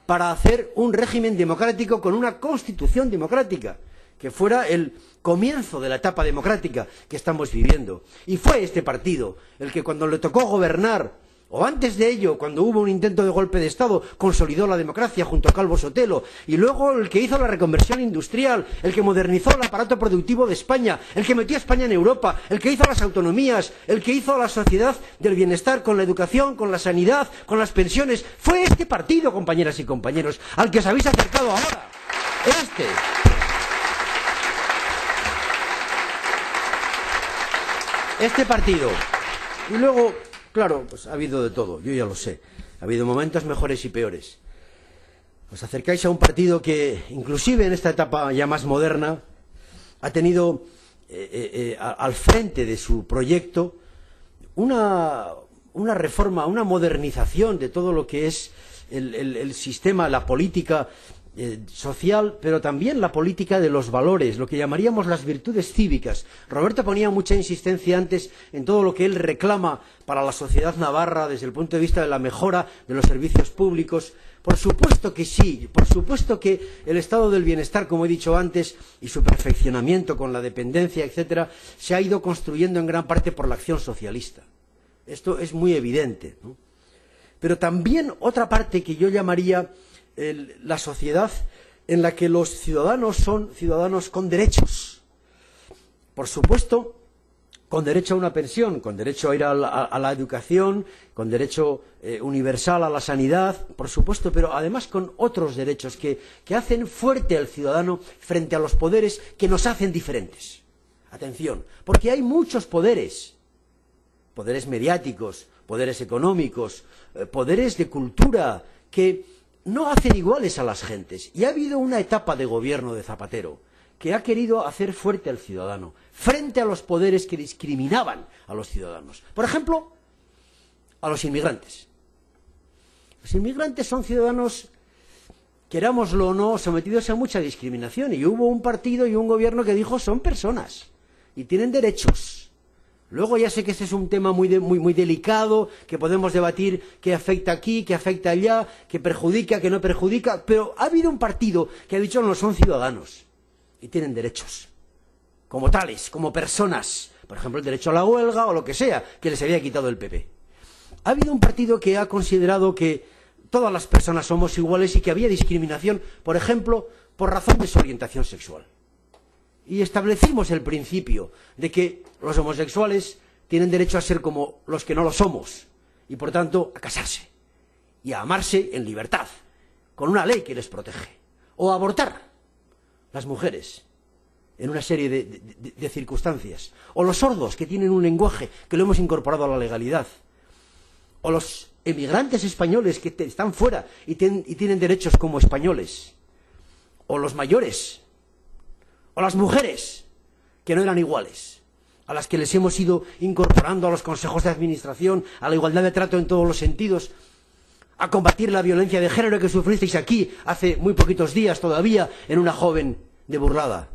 para hacer un régimen democrático con una Constitución democrática, que fuera el comienzo de la etapa democrática que estamos viviendo. Y fue este partido el que, cuando le tocó gobernar, o antes de ello, cuando hubo un intento de golpe de Estado, consolidó la democracia junto a Calvo Sotelo, y luego el que hizo la reconversión industrial, el que modernizó el aparato productivo de España, el que metió a España en Europa, el que hizo las autonomías, el que hizo la sociedad del bienestar con la educación, con la sanidad, con las pensiones. Fue este partido, compañeras y compañeros, al que os habéis acercado ahora. Este partido. Y luego, Claro, pues ha habido de todo, yo ya lo sé. Ha habido momentos mejores y peores. Os acercáis a un partido que, inclusive en esta etapa ya más moderna, ha tenido al frente de su proyecto una reforma, una modernización de todo lo que es el sistema, la política social, pero también la política de los valores, lo que llamaríamos las virtudes cívicas. Roberto ponía mucha insistencia antes en todo lo que él reclama para la sociedad navarra desde el punto de vista de la mejora de los servicios públicos. Por supuesto que sí, por supuesto que el estado del bienestar, como he dicho antes, y su perfeccionamiento con la dependencia, etcétera, se ha ido construyendo en gran parte por la acción socialista. Esto es muy evidente, ¿no? Pero también otra parte que yo llamaría la sociedad en la que los ciudadanos son ciudadanos con derechos. Por supuesto, con derecho a una pensión, con derecho a ir a la educación, con derecho universal a la sanidad, por supuesto, pero además con otros derechos que hacen fuerte al ciudadano frente a los poderes que nos hacen diferentes. Atención, porque hay muchos poderes, poderes mediáticos, poderes económicos, poderes de cultura, que no hacen iguales a las gentes. Y ha habido una etapa de gobierno de Zapatero que ha querido hacer fuerte al ciudadano frente a los poderes que discriminaban a los ciudadanos. Por ejemplo, a los inmigrantes. Los inmigrantes son ciudadanos, querámoslo o no, sometidos a mucha discriminación. Y hubo un partido y un gobierno que dijo: son personas y tienen derechos. Luego ya sé que este es un tema muy delicado, que podemos debatir qué afecta aquí, qué afecta allá, qué perjudica, qué no perjudica, pero ha habido un partido que ha dicho: no, son ciudadanos y tienen derechos, como tales, como personas, por ejemplo el derecho a la huelga o lo que sea, que les había quitado el PP. Ha habido un partido que ha considerado que todas las personas somos iguales y que había discriminación, por ejemplo, por razón de su orientación sexual. Y establecimos el principio de que los homosexuales tienen derecho a ser como los que no lo somos y, por tanto, a casarse y a amarse en libertad, con una ley que les protege, o a abortar las mujeres en una serie de circunstancias, o los sordos, que tienen un lenguaje que lo hemos incorporado a la legalidad, o los emigrantes españoles que están fuera y tienen derechos como españoles, o los mayores, o las mujeres, que no eran iguales, a las que les hemos ido incorporando a los consejos de administración, a la igualdad de trato en todos los sentidos, a combatir la violencia de género que sufristeis aquí hace muy poquitos días todavía en una joven de Burlada.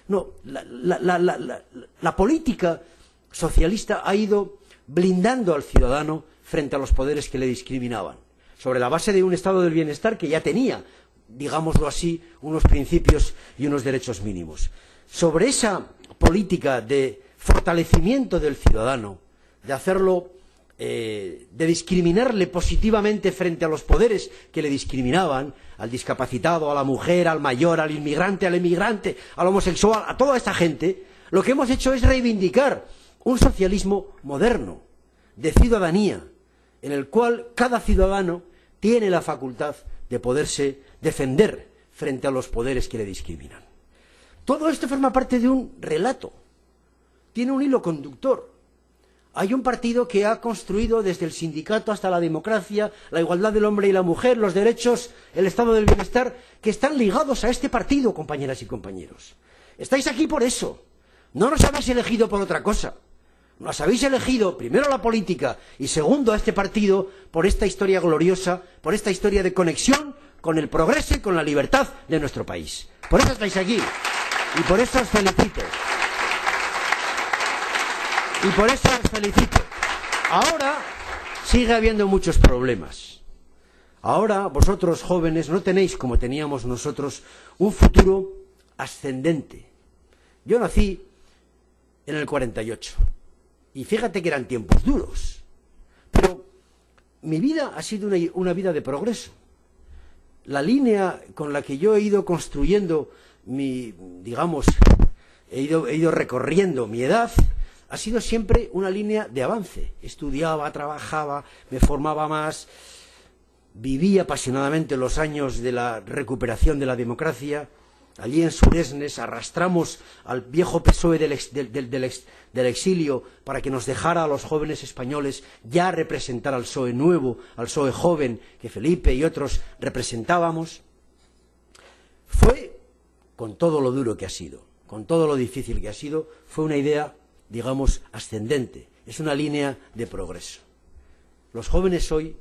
No, la política socialista ha ido blindando al ciudadano frente a los poderes que le discriminaban, sobre la base de un estado del bienestar que ya tenía, digámoslo así, unos principios y unos derechos mínimos. Sobre esa política de fortalecimiento del ciudadano, de hacerlo, de discriminarle positivamente frente a los poderes que le discriminaban, al discapacitado, a la mujer, al mayor, al inmigrante, al emigrante, al homosexual, a toda esta gente, lo que hemos hecho es reivindicar un socialismo moderno, de ciudadanía, en el cual cada ciudadano tiene la facultad de poderse defender frente a los poderes que le discriminan. Todo esto forma parte de un relato, tiene un hilo conductor. Hay un partido que ha construido desde el sindicato hasta la democracia, la igualdad del hombre y la mujer, los derechos, el estado del bienestar, que están ligados a este partido, compañeras y compañeros. Estáis aquí por eso. No nos habéis elegido por otra cosa. Nos habéis elegido, primero, la política y, segundo, a este partido por esta historia gloriosa, por esta historia de conexión con el progreso y con la libertad de nuestro país. Por eso estáis aquí y por eso os felicito. Y por eso os felicito. Ahora sigue habiendo muchos problemas. Ahora vosotros, jóvenes, no tenéis, como teníamos nosotros, un futuro ascendente. Yo nací en el 48. Y fíjate que eran tiempos duros. Pero mi vida ha sido una vida de progreso. La línea con la que yo he ido construyendo he ido recorriendo mi edad, ha sido siempre una línea de avance. Estudiaba, trabajaba, me formaba más, viví apasionadamente los años de la recuperación de la democracia allí en Suresnes, arrastramos al viejo PSOE del exilio para que nos dejara a los jóvenes españoles ya representar al PSOE nuevo, al PSOE joven que Felipe y otros representábamos. Fue, con todo lo duro que ha sido, con todo lo difícil que ha sido, fue una idea, digamos, ascendente. Es una línea de progreso. Los jóvenes hoy,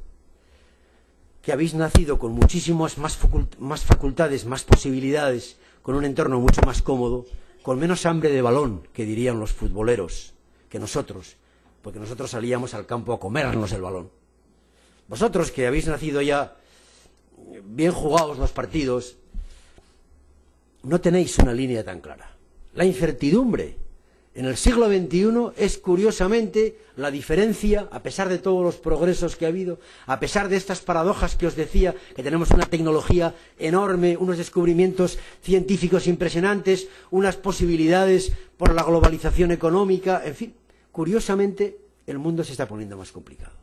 que habéis nacido con muchísimas más facultades, más posibilidades, con un entorno mucho más cómodo, con menos hambre de balón, que dirían los futboleros, que nosotros, porque nosotros salíamos al campo a comernos el balón. Vosotros, que habéis nacido ya bien jugados los partidos, no tenéis una línea tan clara. La incertidumbre en el siglo XXI es, curiosamente, la diferencia, a pesar de todos los progresos que ha habido, a pesar de estas paradojas que os decía, que tenemos una tecnología enorme, unos descubrimientos científicos impresionantes, unas posibilidades por la globalización económica, en fin, curiosamente, el mundo se está poniendo más complicado.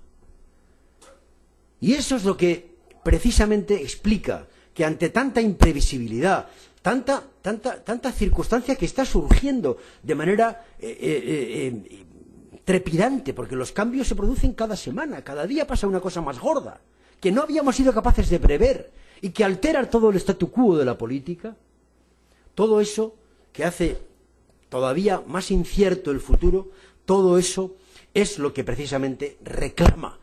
Y eso es lo que precisamente explica que ante tanta imprevisibilidad, tanta circunstancia que está surgiendo de manera trepidante, porque los cambios se producen cada semana, cada día pasa una cosa más gorda, que no habíamos sido capaces de prever y que altera todo el statu quo de la política, todo eso que hace todavía más incierto el futuro, todo eso es lo que precisamente reclama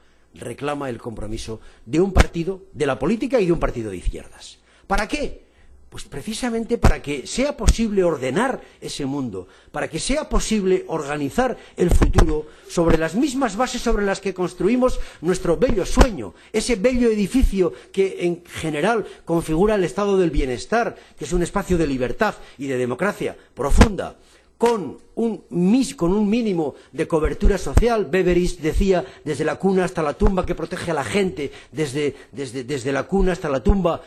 el compromiso de un partido, de la política y de un partido de izquierdas. ¿Para qué? Pues precisamente para que sea posible ordenar ese mundo, para que sea posible organizar el futuro sobre las mismas bases sobre las que construimos nuestro bello sueño, ese bello edificio que en general configura el estado del bienestar, que es un espacio de libertad y de democracia profunda, con un mínimo de cobertura social. Beveridge decía, desde la cuna hasta la tumba, que protege a la gente desde la cuna hasta la tumba,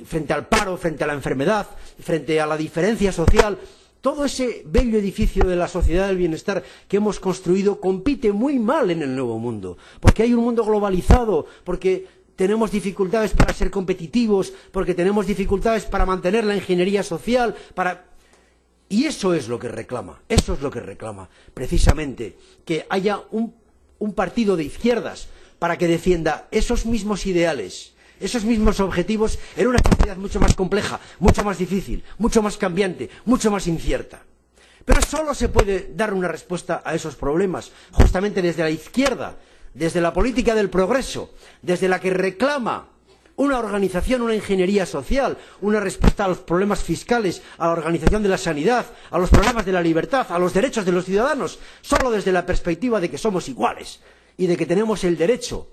frente al paro, frente a la enfermedad, frente a la diferencia social. Todo ese bello edificio de la sociedad del bienestar que hemos construido compite muy mal en el nuevo mundo, porque hay un mundo globalizado, porque tenemos dificultades para ser competitivos, porque tenemos dificultades para mantener la ingeniería social, y eso es lo que reclama, precisamente, que haya un partido de izquierdas para que defienda esos mismos ideales, esos mismos objetivos en una sociedad mucho más compleja, mucho más difícil, mucho más cambiante, mucho más incierta. Pero solo se puede dar una respuesta a esos problemas, justamente desde la izquierda, desde la política del progreso, desde la que reclama una organización, una ingeniería social, una respuesta a los problemas fiscales, a la organización de la sanidad, a los problemas de la libertad, a los derechos de los ciudadanos, solo desde la perspectiva de que somos iguales y de que tenemos el derecho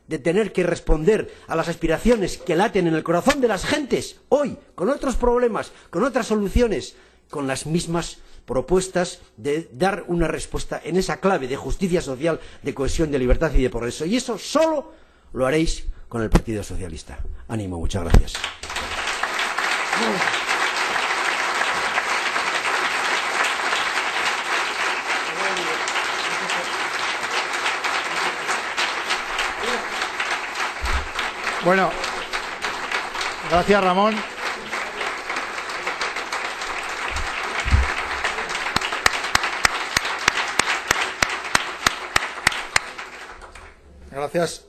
de tener que responder a las aspiraciones que laten en el corazón de las gentes hoy, con otros problemas, con otras soluciones, con las mismas propuestas de dar una respuesta en esa clave de justicia social, de cohesión, de libertad y de progreso. Y eso solo lo haréis con el Partido Socialista. Ánimo, muchas gracias. Bueno, gracias, Ramón.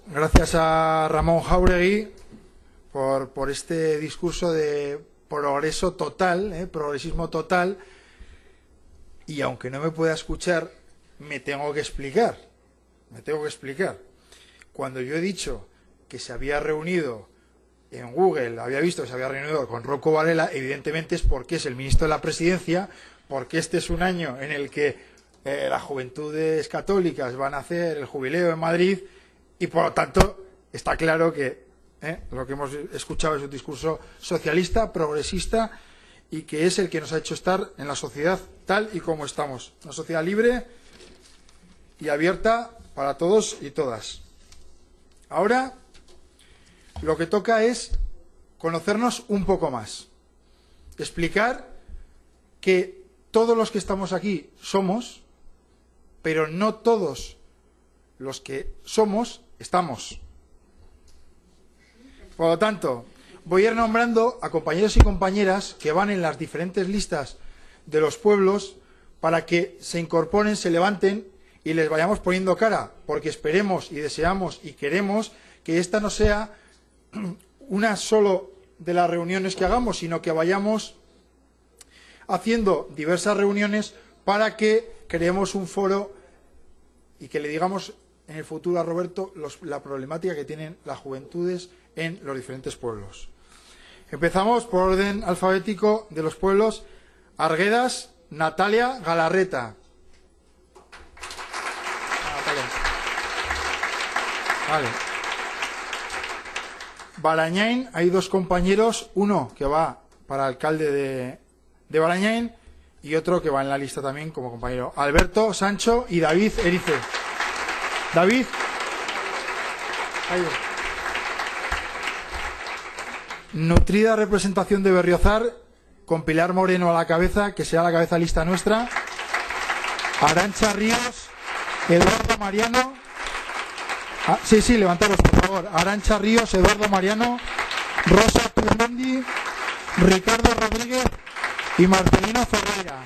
Gracias a Ramón Jáuregui por este discurso de progreso total, progresismo total, y aunque no me pueda escuchar, me tengo que explicar. Cuando yo he dicho que se había reunido en Google, había visto que se había reunido con Rocco Varela, evidentemente es porque es el ministro de la Presidencia, porque este es un año en el que las juventudes católicas van a hacer el jubileo en Madrid, y por lo tanto está claro que lo que hemos escuchado es un discurso socialista, progresista, y que es el que nos ha hecho estar en la sociedad tal y como estamos. Una sociedad libre y abierta para todos y todas. Ahora lo que toca es conocernos un poco más. Explicar que todos los que estamos aquí somos, pero no todos los que somos estamos. Por lo tanto, voy a ir nombrando a compañeros y compañeras que van en las diferentes listas de los pueblos para que se incorporen, se levanten y les vayamos poniendo cara, porque esperemos y deseamos y queremos que esta no sea una solo de las reuniones que hagamos, sino que vayamos haciendo diversas reuniones para que creemos un foro y que le digamos en el futuro a Roberto la problemática que tienen las juventudes en los diferentes pueblos. Empezamos por orden alfabético de los pueblos. Arguedas, Natalia Galarreta. Vale. Barañain, hay dos compañeros, uno que va para alcalde de Barañain y otro que va en la lista también como compañero. Alberto Sancho y David Erice. David. Ahí. Nutrida representación de Berriozar, con Pilar Moreno a la cabeza, que será la cabeza lista nuestra. Arantxa Ríos, Eduardo Mariano. Sí, levantaros, por favor. Arantxa Ríos, Eduardo Mariano, Rosa Turmendi, Ricardo Rodríguez y Marcelino Ferreira.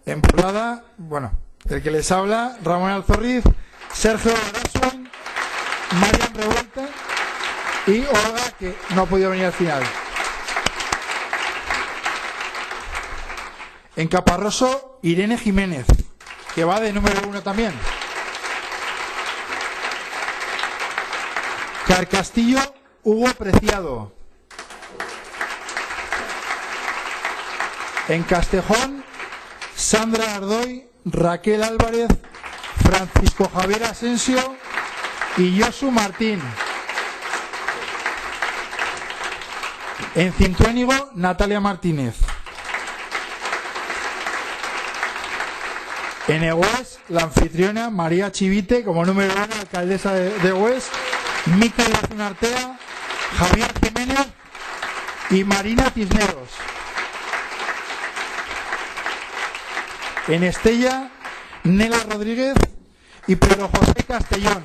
En Burlada, bueno, el que les habla, Ramón Alzorriz, Sergio Arasuen, Marian Revuelta y Olga, que no ha podido venir al final. En Caparroso, Irene Jiménez, que va de número 1 también. Carcastillo, Hugo Preciado. En Castejón, Sandra Ardoy, Raquel Álvarez, Francisco Javier Asensio y Josu Martín. En Cintuénigo, Natalia Martínez. En Egués, la anfitriona María Chivite, como número 1, alcaldesa de Egués, Mikel Artea, Javier Jiménez y Marina Cisneros. En Estella, Nela Rodríguez y Pedro José Castellón.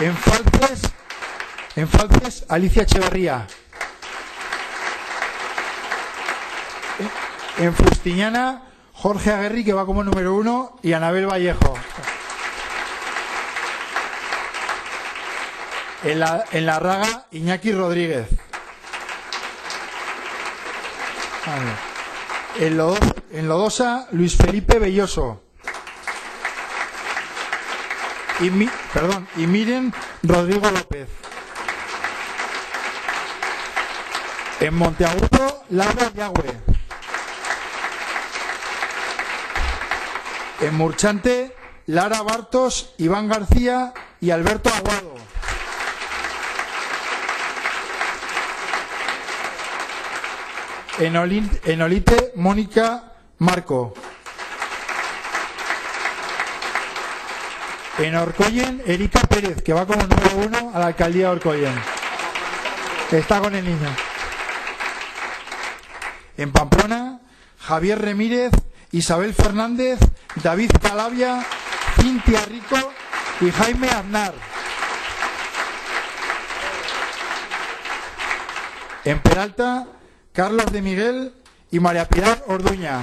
En Falces, Alicia Echeverría. En Fustiñana, Jorge Aguerri, que va como número 1, y Anabel Vallejo. En la Raga, Iñaki Rodríguez. En Lodosa, Luis Felipe Belloso. Y Miren Rodrigo López. En Monteagudo, Laura Yagüe. En Murchante, Lara Bartos, Iván García y Alberto Aguado. En Olite, Mónica Marco. En Orcoyen, Erika Pérez, que va como número 1 a la alcaldía de Orcoyen. Está con el niño. En Pamplona, Javier Remírez, Isabel Fernández, David Calavia, Cintia Rico y Jaime Aznar. En Peralta, Carlos de Miguel y María Pilar Orduña.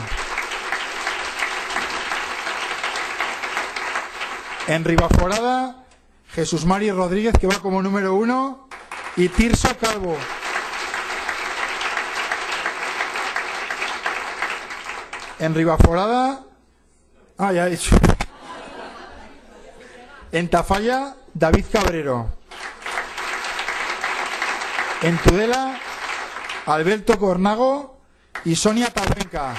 En Ribaforada, Jesús Mari Rodríguez, que va como número 1, y Tirso Calvo. En Ribaforada, ya he dicho. En Tafalla, David Cabrero. En Tudela, Alberto Cornago y Sonia Tabenca.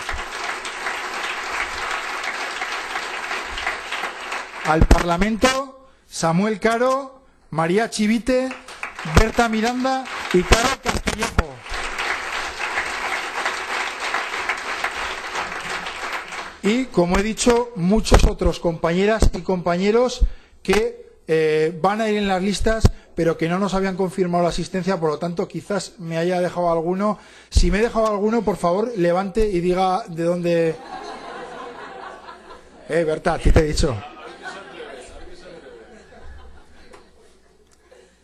Al Parlamento, Samuel Caro, María Chivite, Berta Miranda y Carlos Castillejo. Y, como he dicho, muchos otros compañeras y compañeros que van a ir en las listas, pero que no nos habían confirmado la asistencia, por lo tanto, quizás me haya dejado alguno. Si me he dejado alguno, por favor, levante y diga de dónde... Berta, ¿qué te he dicho?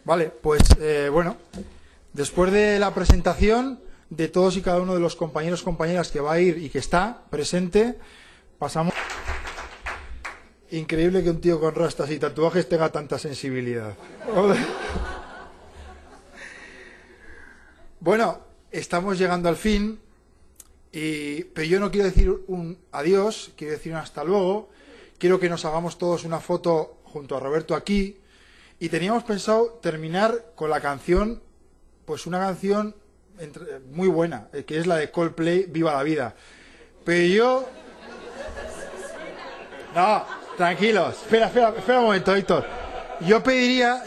Vale, pues bueno, después de la presentación de todos y cada uno de los compañeros, compañeras que va a ir y que está presente, pasamos... Increíble que un tío con rastas y tatuajes tenga tanta sensibilidad. Bueno, estamos llegando al fin, pero yo no quiero decir un adiós, quiero decir un hasta luego. Quiero que nos hagamos todos una foto junto a Roberto aquí. Y teníamos pensado terminar con la canción, pues una canción muy buena, que es la de Coldplay, Viva la Vida. Pero yo... No, tranquilos, espera un momento, Héctor. Yo pediría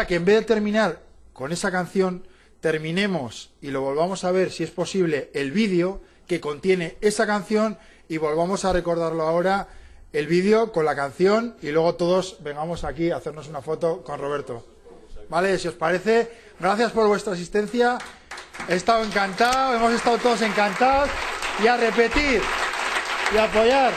que en vez de terminar con esa canción, terminemos y lo volvamos a ver, si es posible, el vídeo que contiene esa canción y volvamos a recordarlo ahora, el vídeo con la canción, y luego todos vengamos aquí a hacernos una foto con Roberto. ¿Vale? Si os parece, gracias por vuestra asistencia. He estado encantado, hemos estado todos encantados. Y a repetir y a apoyar.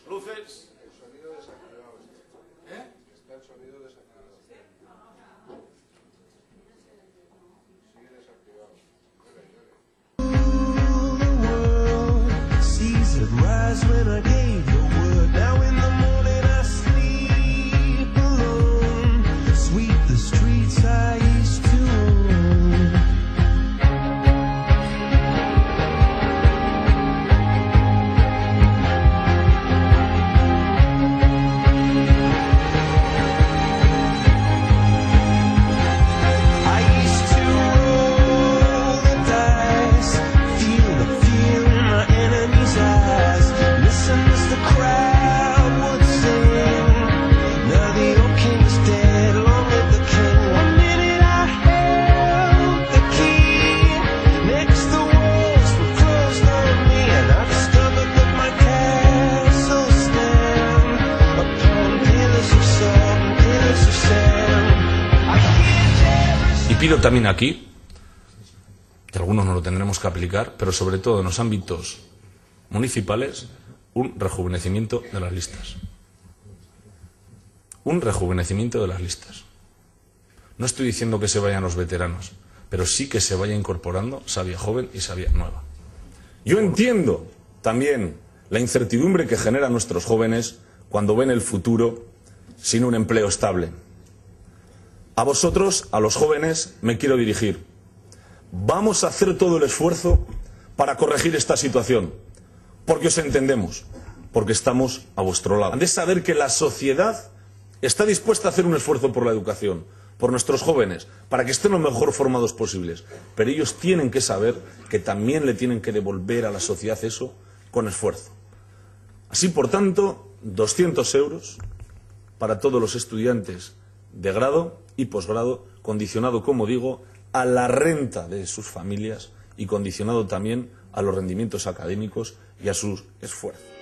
Luces. El sonido desactivado. Está el sonido desactivado. Sigue desactivado. Seas that rise when I gave the word. Now in the morning I sleep alone. Sweep the streets I used to own. I used to roll the dice, feel the fear in my enemy's eyes. Listen as the crowd would sing. Now the old king's dead, long live the king. One minute I held the key, next the walls were closed on me, and I discovered that my castle stand upon pillars of salt and pillars of sand. I hear terrorists. Y pido también aquí, que algunos no lo tendremos que aplicar, pero sobre todo en los ámbitos municipales, un rejuvenecimiento de las listas. Un rejuvenecimiento de las listas. No estoy diciendo que se vayan los veteranos, pero sí que se vaya incorporando savia joven y savia nueva. Yo entiendo también la incertidumbre que generan nuestros jóvenes cuando ven el futuro sin un empleo estable. A vosotros, a los jóvenes, me quiero dirigir. Vamos a hacer todo el esfuerzo para corregir esta situación, porque os entendemos, porque estamos a vuestro lado. Han de saber que la sociedad está dispuesta a hacer un esfuerzo por la educación, por nuestros jóvenes, para que estén lo mejor formados posibles. Pero ellos tienen que saber que también le tienen que devolver a la sociedad eso con esfuerzo. Así, por tanto, 200 euros para todos los estudiantes de grado y posgrado, condicionado, como digo, a la renta de sus familias y condicionado también a los rendimientos académicos y a sus esfuerzos.